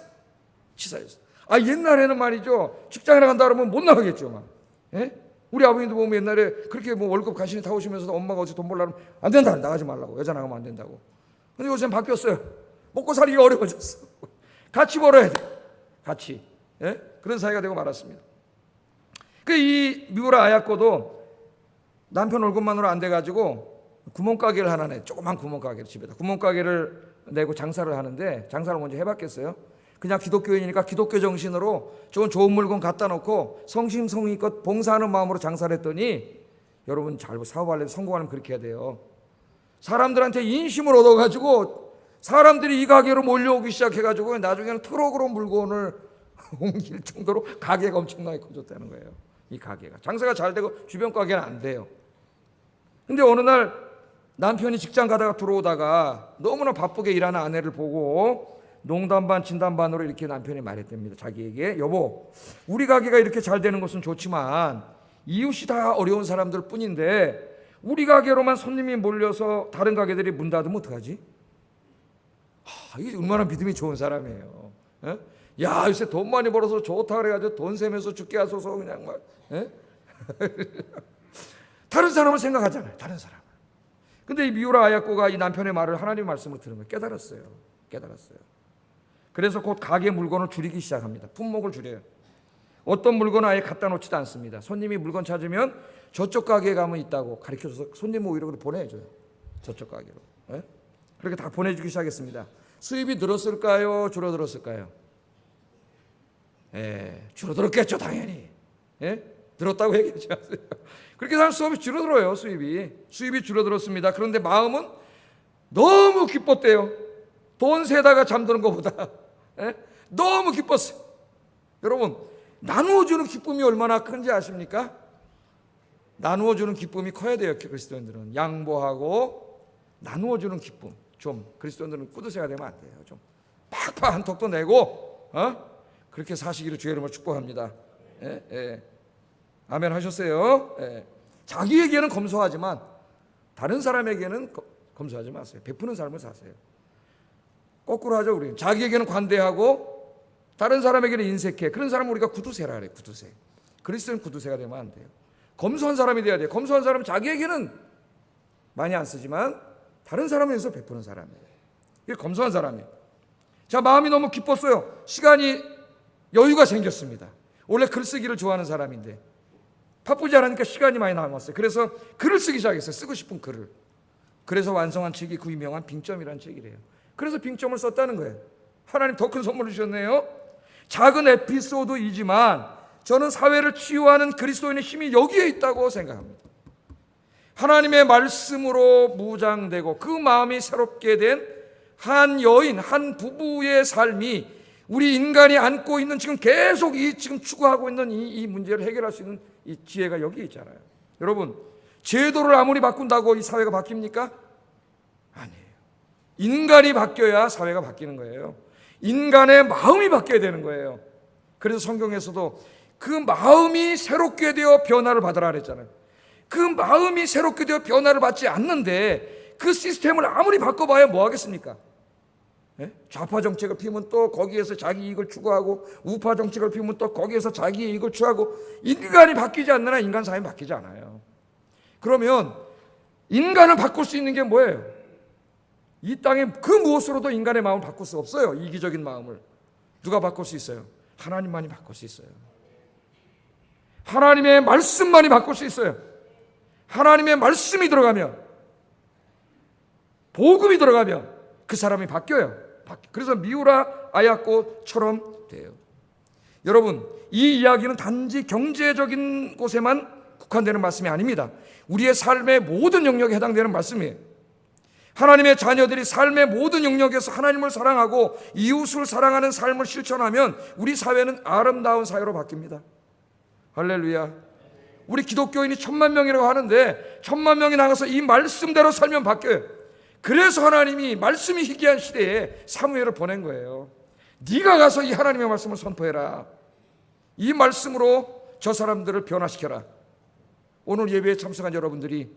아, 옛날에는 말이죠, 직장에 나간다 그러면 못 나가겠죠, 막. 예? 우리 아버님도 보면 옛날에 그렇게 뭐 월급 간신히 타오시면서도 엄마가 어디서 돈 벌려면 안 된다, 나가지 말라고, 여자 나가면 안 된다고. 근데 요새는 바뀌었어요. 먹고 살기가 어려워졌어. 같이 벌어야 돼, 같이. 예? 그런 사이가 되고 말았습니다. 이 미우라 아야코도 남편 월급만으로 안 돼가지고 구멍가게를 하나 내, 조그만 구멍가게를, 집에다 구멍가게를 내고 장사를 하는데, 장사를 먼저 해봤겠어요? 그냥 기독교인이니까 기독교 정신으로 좋은 물건 갖다 놓고 성심성의껏 봉사하는 마음으로 장사를 했더니, 여러분 잘 사업하려면 성공하려면 그렇게 해야 돼요. 사람들한테 인심을 얻어가지고 사람들이 이 가게로 몰려오기 시작해가지고 나중에는 트럭으로 물건을 옮길 정도로 가게가 엄청나게 커졌다는 거예요. 이 가게가 장사가 잘 되고 주변 가게는 안 돼요. 근데 어느 날 남편이 직장 가다가 들어오다가 너무나 바쁘게 일하는 아내를 보고 농담 반 진담 반으로 이렇게 남편이 말했답니다. 자기에게, 여보, 우리 가게가 이렇게 잘 되는 것은 좋지만 이웃이 다 어려운 사람들 뿐인데 우리 가게로만 손님이 몰려서 다른 가게들이 문 닫으면 어떡하지? 이게 얼마나 믿음이 좋은 사람이에요. 예? 야, 요새 돈 많이 벌어서 좋다 그래가지고 돈 세면서 죽게 하소서, 그냥 막. 예? 다른 사람을 생각하잖아요. 다른 사람. 근데 이 미우라 아야코가 이 남편의 말을 하나님의 말씀으로 들은 거예요. 깨달았어요. 그래서 곧 가게 물건을 줄이기 시작합니다. 품목을 줄여요. 어떤 물건은 아예 갖다 놓지도 않습니다. 손님이 물건 찾으면 저쪽 가게에 가면 있다고 가르쳐줘서 손님 오히려 보내줘요. 저쪽 가게로. 예? 그렇게 다 보내주기 시작했습니다. 수입이 늘었을까요? 줄어들었을까요? 줄어들었겠죠, 당연히. 예? 늘었다고 얘기하지 마세요. 그렇게 사람 수입이 줄어들어요. 수입이 줄어들었습니다. 그런데 마음은 너무 기뻤대요. 돈 세다가 잠드는 것보다. 예? 너무 기뻤어요. 여러분, 나누어주는 기쁨이 얼마나 큰지 아십니까? 나누어주는 기쁨이 커야 돼요. 그리스도인들은 양보하고 나누어주는 기쁨. 좀 그리스도인들은 꾸드새가 되면 안 돼요. 좀 팍팍 한턱도 내고 그렇게 사시기를 주의 이름으로 축복합니다. 아멘 하셨어요? 자기에게는 검소하지만 다른 사람에게는 검소하지 마세요. 베푸는 삶을 사세요. 거꾸로 하죠. 우리는 자기에게는 관대하고 다른 사람에게는 인색해. 그런 사람은 우리가 구두쇠라 그래요. 구두쇠. 그리스도는 구두쇠가 되면 안 돼요. 검소한 사람이 돼야 돼요. 검소한 사람은 자기에게는 많이 안 쓰지만 다른 사람에 대해서 베푸는 사람이에요. 이게 검소한 사람이에요. 자, 마음이 너무 기뻤어요. 시간이 여유가 생겼습니다. 원래 글쓰기를 좋아하는 사람인데 바쁘지 않으니까 시간이 많이 남았어요. 그래서 글을 쓰기 시작했어요. 쓰고 싶은 글을. 그래서 완성한 책이 그 유명한 빙점이라는 책이래요. 그래서 빙점을 썼다는 거예요. 하나님 더 큰 선물을 주셨네요. 작은 에피소드이지만 저는 사회를 치유하는 그리스도인의 힘이 여기에 있다고 생각합니다. 하나님의 말씀으로 무장되고 그 마음이 새롭게 된 한 여인, 한 부부의 삶이 우리 인간이 안고 있는 지금 계속 지금 추구하고 있는 이 문제를 해결할 수 있는 이 지혜가 여기 있잖아요. 여러분, 제도를 아무리 바꾼다고 이 사회가 바뀝니까? 아니에요. 인간이 바뀌어야 사회가 바뀌는 거예요. 인간의 마음이 바뀌어야 되는 거예요. 그래서 성경에서도 그 마음이 새롭게 되어 변화를 받으라 그랬잖아요. 그 마음이 새롭게 되어 변화를 받지 않는데 그 시스템을 아무리 바꿔봐야 뭐 하겠습니까? 좌파 정책을 피우면 또 거기에서 자기 이익을 추구하고, 우파 정책을 피우면 또 거기에서 자기 이익을 추구하고, 인간이 바뀌지 않는 한 인간 사회는 바뀌지 않아요. 그러면 인간을 바꿀 수 있는 게 뭐예요? 이 땅에 그 무엇으로도 인간의 마음을 바꿀 수 없어요. 이기적인 마음을. 누가 바꿀 수 있어요? 하나님만이 바꿀 수 있어요. 하나님의 말씀만이 바꿀 수 있어요. 하나님의 말씀이 들어가면, 복음이 들어가면 그 사람이 바뀌어요. 그래서 미우라 아야꽃처럼 돼요. 여러분, 이 이야기는 단지 경제적인 곳에만 국한되는 말씀이 아닙니다. 우리의 삶의 모든 영역에 해당되는 말씀이에요. 하나님의 자녀들이 삶의 모든 영역에서 하나님을 사랑하고 이웃을 사랑하는 삶을 실천하면 우리 사회는 아름다운 사회로 바뀝니다. 할렐루야. 우리 기독교인이 10,000,000명이라고 하는데 10,000,000명이 나가서 이 말씀대로 살면 바뀌어요. 그래서 하나님이 말씀이 희귀한 시대에 사무엘을 보낸 거예요. 네가 가서 이 하나님의 말씀을 선포해라. 이 말씀으로 저 사람들을 변화시켜라. 오늘 예배에 참석한 여러분들이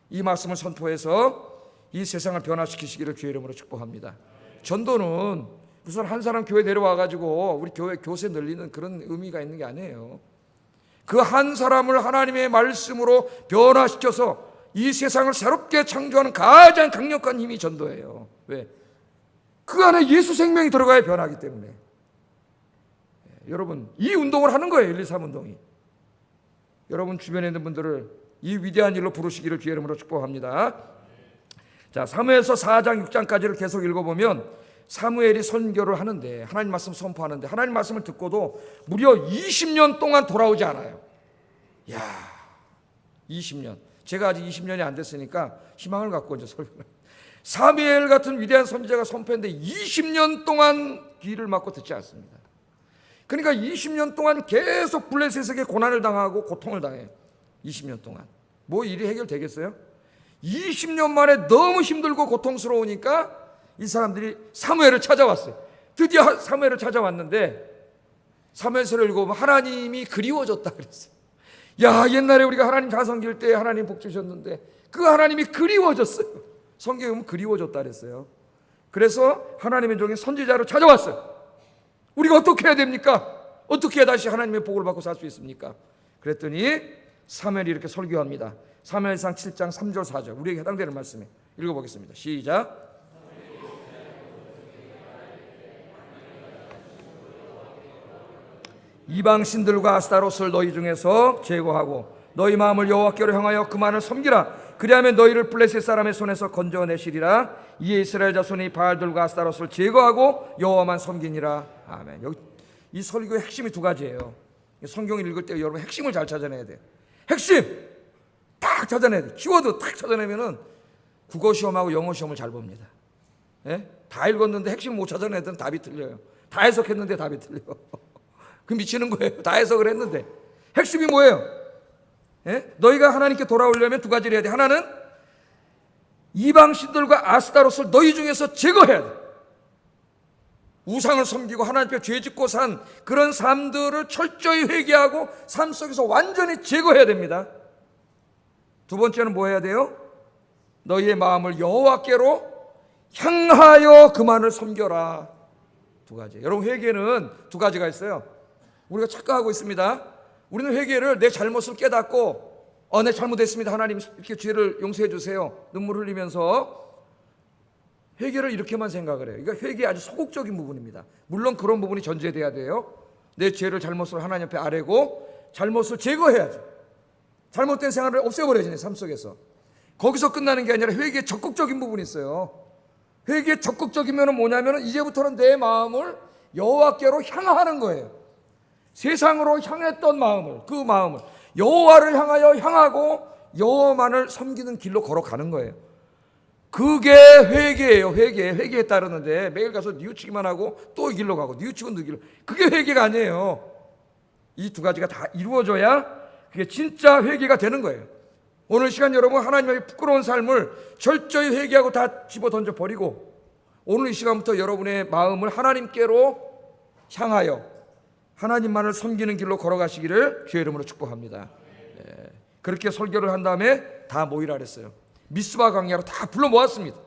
이 말씀을 선포해서 이 세상을 변화시키시기를 주의 이름으로 축복합니다. 전도는 무슨 한 사람 교회 내려와가지고 우리 교회 교세 늘리는 그런 의미가 있는 게 아니에요. 그 한 사람을 하나님의 말씀으로 변화시켜서 이 세상을 새롭게 창조하는 가장 강력한 힘이 전도예요. 왜? 그 안에 예수 생명이 들어가야 변하기 때문에. 여러분, 이 운동을 하는 거예요. 123 운동이. 여러분 주변에 있는 분들을 이 위대한 일로 부르시기를 주의 이름으로 축복합니다. 자, 사무엘서 4장 6장까지를 계속 읽어보면 사무엘이 선교를 하는데, 하나님 말씀 선포하는데, 하나님 말씀을 듣고도 무려 20년 동안 돌아오지 않아요. 야, 20년. 제가 아직 20년이 안 됐으니까 희망을 갖고 이제 설교를. 사무엘 같은 위대한 선지자가 선포했는데 20년 동안 귀를 막고 듣지 않습니다. 그러니까 20년 동안 계속 블레셋에게 고난을 당하고 고통을 당해요. 20년 동안. 뭐 일이 해결되겠어요? 20년 만에 너무 힘들고 고통스러우니까 이 사람들이 사무엘을 찾아왔어요. 드디어 사무엘을 찾아왔는데 사무엘서를 읽어보면 하나님이 그리워졌다 그랬어요. 야, 옛날에 우리가 하나님 가성길 때 하나님 복 주셨는데 그 하나님이 그리워졌어요. 성경에 보면 그리워졌다 그랬어요. 그래서 하나님의 종이 선지자로 찾아왔어요. 우리가 어떻게 해야 됩니까? 어떻게 해야 다시 하나님의 복을 받고 살 수 있습니까? 그랬더니 사무엘이 이렇게 설교합니다. 사무엘상 7장 3절 4절 우리에게 해당되는 말씀에 읽어보겠습니다. 시작. 이방신들과 아스타롯을 너희 중에서 제거하고 너희 마음을 여호와께로 향하여 그만을 섬기라. 그리하면 너희를 블레셋 사람의 손에서 건져내시리라. 이에 이스라엘 자손이 바알들과 아스타롯을 제거하고 여호와만 섬기니라. 아멘. 여기 이 설교의 핵심이 두 가지예요. 성경을 읽을 때 여러분 핵심을 잘 찾아내야 돼요. 핵심 딱 찾아내야 돼요. 키워드 딱 찾아내면은 국어 시험하고 영어 시험을 잘 봅니다. 예? 다 읽었는데 핵심 못 찾아내던 답이 틀려요. 다 해석했는데 답이 틀려. 그 미치는 거예요. 다 해석을 했는데. 핵심이 뭐예요? 예? 너희가 하나님께 돌아오려면 두 가지를 해야 돼. 하나는 이방신들과 아스타롯을 너희 중에서 제거해야 돼. 우상을 섬기고 하나님 앞에 죄짓고 산 그런 삶들을 철저히 회개하고 삶 속에서 완전히 제거해야 됩니다. 두 번째는 뭐 해야 돼요? 너희의 마음을 여호와께로 향하여 그만을 섬겨라. 두 가지. 여러분 회개는 두 가지가 있어요. 우리가 착각하고 있습니다. 우리는 회개를 내 잘못을 깨닫고 내 잘못했습니다. 하나님 이렇게 죄를 용서해 주세요. 눈물 흘리면서 회개를 이렇게만 생각을 해요. 그러니까 회개의 아주 소극적인 부분입니다. 물론 그런 부분이 전제돼야 돼요. 내 죄를 잘못을 하나님 앞에 아뢰고 잘못을 제거해야죠. 잘못된 생활을 없애버려야지, 삶 속에서. 거기서 끝나는 게 아니라 회개의 적극적인 부분이 있어요. 회개의 적극적이면 뭐냐면 이제부터는 내 마음을 여호와께로 향하는 거예요. 세상으로 향했던 마음을, 그 마음을 여호와를 향하여 향하고 여호와만을 섬기는 길로 걸어가는 거예요. 그게 회개예요. 회개에 따르는데 매일 가서 뉘우치기만 하고 또 이 길로 가고 뉘우치고 또 길로, 그게 회개가 아니에요. 이 두 가지가 다 이루어져야 그게 진짜 회개가 되는 거예요. 오늘 시간 여러분, 하나님의 부끄러운 삶을 철저히 회개하고 다 집어 던져 버리고 오늘 이 시간부터 여러분의 마음을 하나님께로 향하여 하나님만을 섬기는 길로 걸어가시기를 주의 이름으로 축복합니다. 그렇게 설교를 한 다음에 다 모이라 그랬어요. 미스바 광야로 다 불러 모았습니다.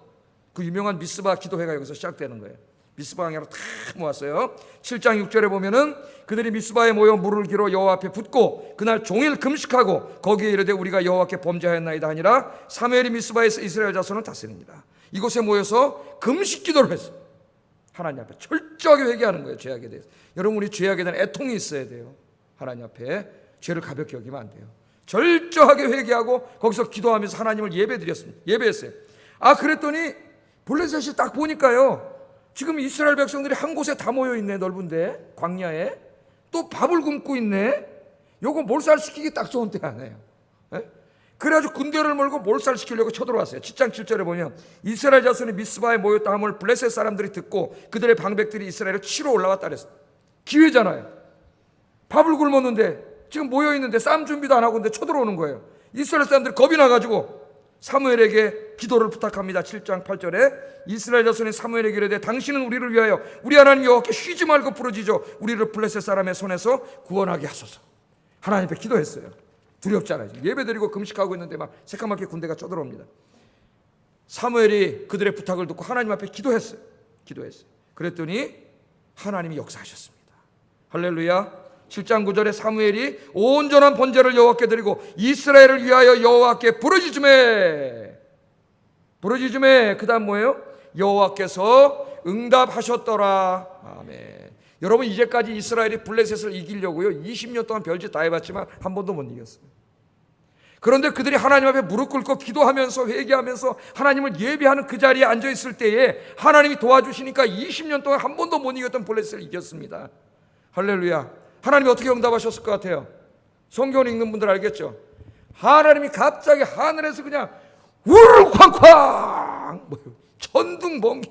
그 유명한 미스바 기도회가 여기서 시작되는 거예요. 미스바 광야로 다 모았어요. 7장 6절에 보면은 그들이 미스바에 모여 물을 기로 여호와 앞에 붓고 그날 종일 금식하고 거기에 이르되 우리가 여호와께 범죄하였나이다 하니라. 사무엘이 미스바에서 이스라엘 자손을 다스립니다. 이곳에 모여서 금식 기도를 했어요. 하나님 앞에 철저하게 회개하는 거예요. 죄악에 대해서. 여러분, 우리 죄악에 대한 애통이 있어야 돼요. 하나님 앞에 죄를 가볍게 여기면 안 돼요. 철저하게 회개하고 거기서 기도하면서 하나님을 예배했어요. 그랬더니 블레셋이 딱 보니까요, 지금 이스라엘 백성들이 한 곳에 다 모여 있네. 넓은데 광야에 또 밥을 굶고 있네. 요거 몰살시키기 딱 좋은 때 아니에요. 그래가지고 군대를 몰고 몰살시키려고 쳐들어왔어요. 7장 7절에 보면 이스라엘 자손이 미스바에 모였다 함을 블레셋 사람들이 듣고 그들의 방백들이 이스라엘을 치러 올라왔다 그랬어요. 기회잖아요. 밥을 굶었는데 지금 모여있는데 싸움 준비도 안 하고 근데 쳐들어오는 거예요. 이스라엘 사람들이 겁이 나가지고 사무엘에게 기도를 부탁합니다. 7장 8절에 이스라엘 자손이 사무엘에게 이르되 당신은 우리를 위하여 우리 하나님 여호와께 쉬지 말고 부르짖어 우리를 블레셋 사람의 손에서 구원하게 하소서. 하나님 앞에 기도했어요. 두렵잖아요. 예배드리고 금식하고 있는데 막 새까맣게 군대가 쳐들어옵니다. 사무엘이 그들의 부탁을 듣고 하나님 앞에 기도했어요. 그랬더니 하나님이 역사하셨습니다. 할렐루야. 7장 9절에 사무엘이 온전한 번제를 여호와께 드리고 이스라엘을 위하여 여호와께 부르짖음에 그 다음 뭐예요? 여호와께서 응답하셨더라. 아멘. 여러분, 이제까지 이스라엘이 블레셋을 이기려고요 20년 동안 별짓 다 해봤지만 한 번도 못 이겼어요. 그런데 그들이 하나님 앞에 무릎 꿇고 기도하면서 회개하면서 하나님을 예배하는 그 자리에 앉아있을 때에 하나님이 도와주시니까 20년 동안 한 번도 못 이겼던 블레셋을 이겼습니다. 할렐루야. 하나님이 어떻게 응답하셨을 것 같아요? 성경을 읽는 분들 알겠죠? 하나님이 갑자기 하늘에서 그냥 울쾅쾅 천둥 번개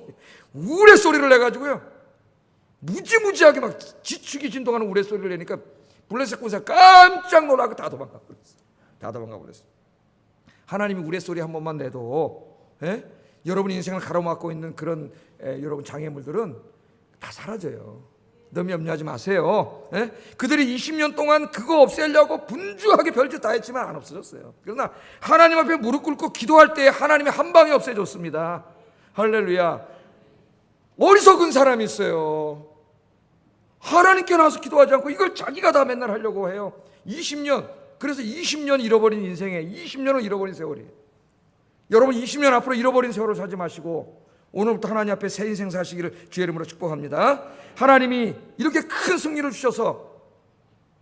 우레소리를 내가지고요 무지무지하게 막 지축이 진동하는 우레소리를 내니까 블레셋 군사가 깜짝 놀라고 다 도망가 버렸어요. 하나님이 우레소리 한 번만 내도 여러분 인생을 가로막고 있는 그런 여러분 장애물들은 다 사라져요. 너무 염려하지 마세요. 그들이 20년 동안 그거 없애려고 분주하게 별짓 다 했지만 안 없어졌어요. 그러나 하나님 앞에 무릎 꿇고 기도할 때 하나님이 한 방에 없애줬습니다. 할렐루야. 어리석은 사람이 있어요. 하나님께 나와서 기도하지 않고 이걸 자기가 다 맨날 하려고 해요. 20년. 그래서 20년 잃어버린 인생에 20년을 잃어버린 세월이에요. 여러분 20년 앞으로 잃어버린 세월을 살지 마시고 오늘부터 하나님 앞에 새 인생 사시기를 주의 이름으로 축복합니다. 하나님이 이렇게 큰 승리를 주셔서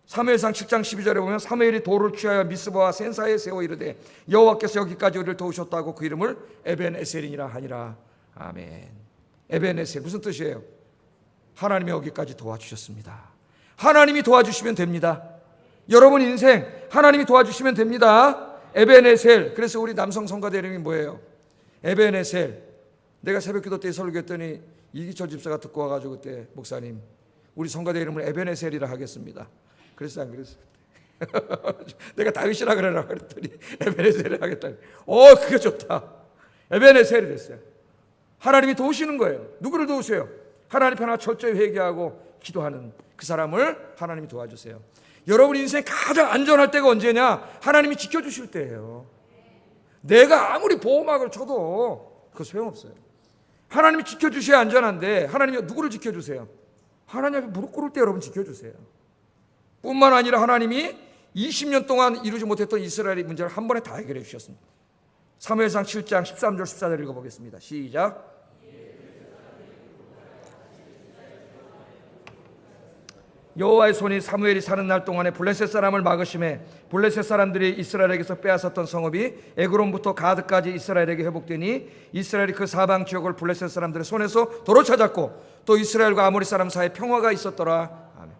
사무엘상 7장 12절에 보면 사무엘이 돌을 취하여 미스바와 센사에 세워 이르되 여호와께서 여기까지 우리를 도우셨다고 그 이름을 에벤에셀이니라 하니라. 아멘. 에벤에셀 무슨 뜻이에요? 하나님이 여기까지 도와주셨습니다. 하나님이 도와주시면 됩니다. 여러분 인생 하나님이 도와주시면 됩니다. 에벤에셀. 그래서 우리 남성 성가대 이름이 뭐예요? 에벤에셀. 내가 새벽기도 때 설교했더니 이기철 집사가 듣고 와가지고 그때 목사님 우리 성가대 이름을 에벤에셀이라 하겠습니다. 그랬어 안 그랬어? 내가 다윗이라 그래라 그랬더니 에벤에셀이라 하겠다니. 그게 좋다. 에벤에셀이 됐어요. 하나님이 도우시는 거예요. 누구를 도우세요? 하나님 하나 철저히 회개하고 기도하는 그 사람을 하나님이 도와주세요. 여러분 인생 가장 안전할 때가 언제냐? 하나님이 지켜주실 때예요. 내가 아무리 보호막을 쳐도 그거 소용없어요. 하나님이 지켜주셔야 안전한데 하나님이 누구를 지켜주세요? 하나님 앞에 무릎 꿇을 때 여러분 지켜주세요. 뿐만 아니라 하나님이 20년 동안 이루지 못했던 이스라엘의 문제를 한 번에 다 해결해 주셨습니다. 사무엘상 7장 13절 14절 읽어보겠습니다. 시작. 여호와의 손이 사무엘이 사는 날 동안에 블레셋 사람을 막으심에 블레셋 사람들이 이스라엘에게서 빼앗았던 성읍이 에그론부터 가드까지 이스라엘에게 회복되니 이스라엘이 그 사방 지역을 블레셋 사람들의 손에서 도로 찾았고 또 이스라엘과 아모리 사람 사이에 평화가 있었더라. 아멘.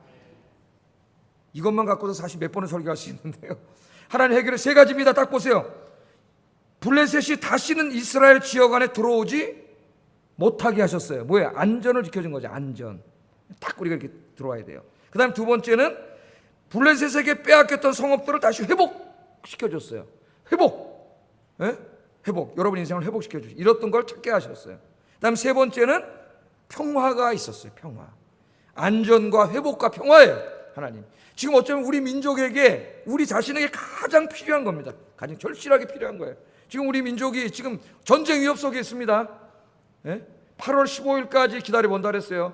이것만 갖고도 사실 몇 번을 설교할 수 있는데요. 하나님 해결의 세 가지입니다. 딱 보세요. 블레셋이 다시는 이스라엘 지역 안에 들어오지 못하게 하셨어요. 뭐예요? 안전을 지켜준 거죠. 안전. 딱 우리가 이렇게 들어와야 돼요. 그 다음 두 번째는 블레셋에게 빼앗겼던 성읍들을 다시 회복시켜줬어요. 회복. 예? 회복. 여러분 인생을 회복시켜주시고 이랬던 걸 찾게 하셨어요. 그 다음 세 번째는 평화가 있었어요. 평화. 안전과 회복과 평화예요. 하나님. 지금 어쩌면 우리 민족에게 우리 자신에게 가장 필요한 겁니다. 가장 절실하게 필요한 거예요. 지금 우리 민족이 지금 전쟁 위협 속에 있습니다. 예? 8월 15일까지 기다려본다 그랬어요.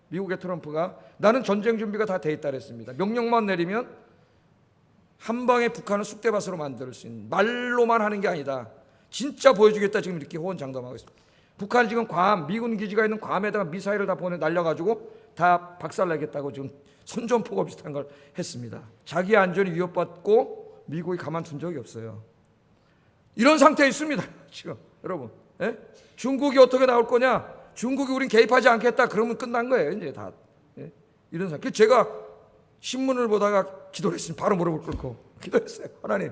미국의 트럼프가. 나는 전쟁 준비가 다 돼 있다 그랬습니다. 명령만 내리면 한 방에 북한을 쑥대밭으로 만들 수 있는, 말로만 하는 게 아니다. 진짜 보여주겠다 지금 이렇게 호언장담하고 있습니다. 북한 지금 괌, 미군 기지가 있는 괌에다가 미사일을 다 날려가지고 다 박살내겠다고 지금 선전포고 비슷한 걸 했습니다. 자기 안전이 위협받고 미국이 가만둔 적이 없어요. 이런 상태에 있습니다. 지금 여러분. 예? 중국이 어떻게 나올 거냐? 중국이 우린 개입하지 않겠다 그러면 끝난 거예요. 이제 다. 예? 이런 상태. 제가 신문을 보다가 기도를 했습니다. 바로 무릎을 꿇고 기도했어요. 하나님,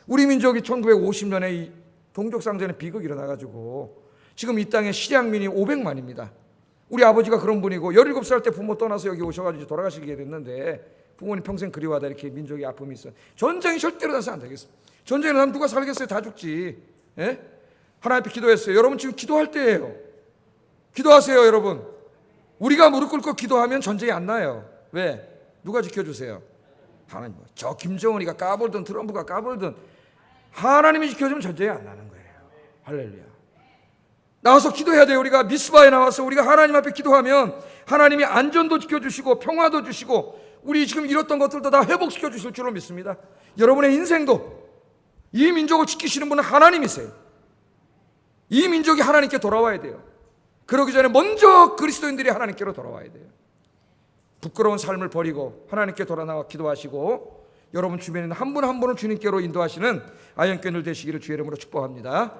우리 민족이 1950년에 이 동족상전의 비극이 일어나가지고 지금 이 땅에 실향민이 500만입니다. 우리 아버지가 그런 분이고 17살 때 부모 떠나서 여기 오셔가지고 돌아가시게 됐는데 부모님 평생 그리워하다 이렇게 민족의 아픔이 있어요. 전쟁이 절대로 나서 안 되겠습니다. 전쟁이 나면 누가 살겠어요? 다 죽지. 예? 하나님 앞에 기도했어요. 여러분 지금 기도할 때예요. 기도하세요, 여러분. 우리가 무릎 꿇고 기도하면 전쟁이 안 나요. 왜? 누가 지켜주세요? 하나님. 저 김정은이가 까불든 트럼프가 까불든 하나님이 지켜주면 전쟁이 안 나는 거예요. 할렐루야. 나와서 기도해야 돼요. 우리가 미스바에 나와서 우리가 하나님 앞에 기도하면 하나님이 안전도 지켜주시고 평화도 주시고 우리 지금 잃었던 것들도 다 회복시켜 주실 줄로 믿습니다. 여러분의 인생도 이 민족을 지키시는 분은 하나님이세요. 이 민족이 하나님께 돌아와야 돼요. 그러기 전에 먼저 그리스도인들이 하나님께로 돌아와야 돼요. 부끄러운 삶을 버리고 하나님께 돌아나와 기도하시고 여러분 주변에 있는 한 분 한 분을 주님께로 인도하시는 아연교회들 되시기를 주의 이름으로 축복합니다.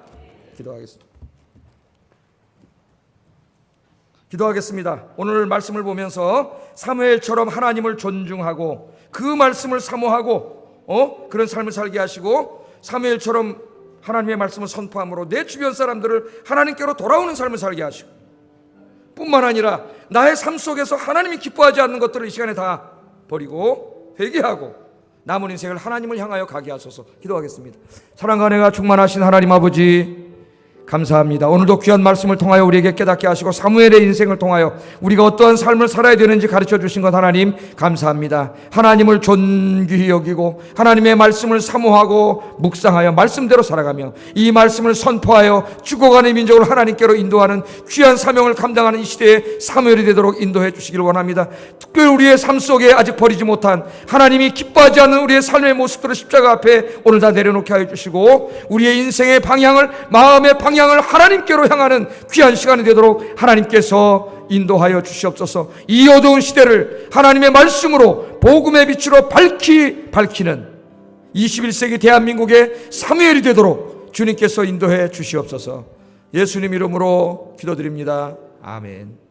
기도하겠습니다. 오늘 말씀을 보면서 사무엘처럼 하나님을 존중하고 그 말씀을 사모하고 그런 삶을 살게 하시고 사무엘처럼 하나님의 말씀을 선포함으로 내 주변 사람들을 하나님께로 돌아오는 삶을 살게 하시고 뿐만 아니라 나의 삶 속에서 하나님이 기뻐하지 않는 것들을 이 시간에 다 버리고 회개하고 남은 인생을 하나님을 향하여 가게 하소서. 기도하겠습니다. 사랑과 은혜가 충만하신 하나님 아버지 감사합니다. 오늘도 귀한 말씀을 통하여 우리에게 깨닫게 하시고 사무엘의 인생을 통하여 우리가 어떠한 삶을 살아야 되는지 가르쳐 주신 것 하나님 감사합니다. 하나님을 존귀히 여기고 하나님의 말씀을 사모하고 묵상하여 말씀대로 살아가며 이 말씀을 선포하여 죽어가는 민족을 하나님께로 인도하는 귀한 사명을 감당하는 이 시대에 사무엘이 되도록 인도해 주시기를 원합니다. 특별히 우리의 삶 속에 아직 버리지 못한 하나님이 기뻐하지 않는 우리의 삶의 모습들을 십자가 앞에 오늘 다 내려놓게 하여 주시고 우리의 인생의 방향을 마음의 방향을 하나님께로 향하는 귀한 시간이 되도록 하나님께서 인도하여 주시옵소서. 이 어두운 시대를 하나님의 말씀으로 복음의 빛으로 밝히는 21세기 대한민국의 사무엘이 되도록 주님께서 인도해 주시옵소서. 예수님 이름으로 기도드립니다. 아멘.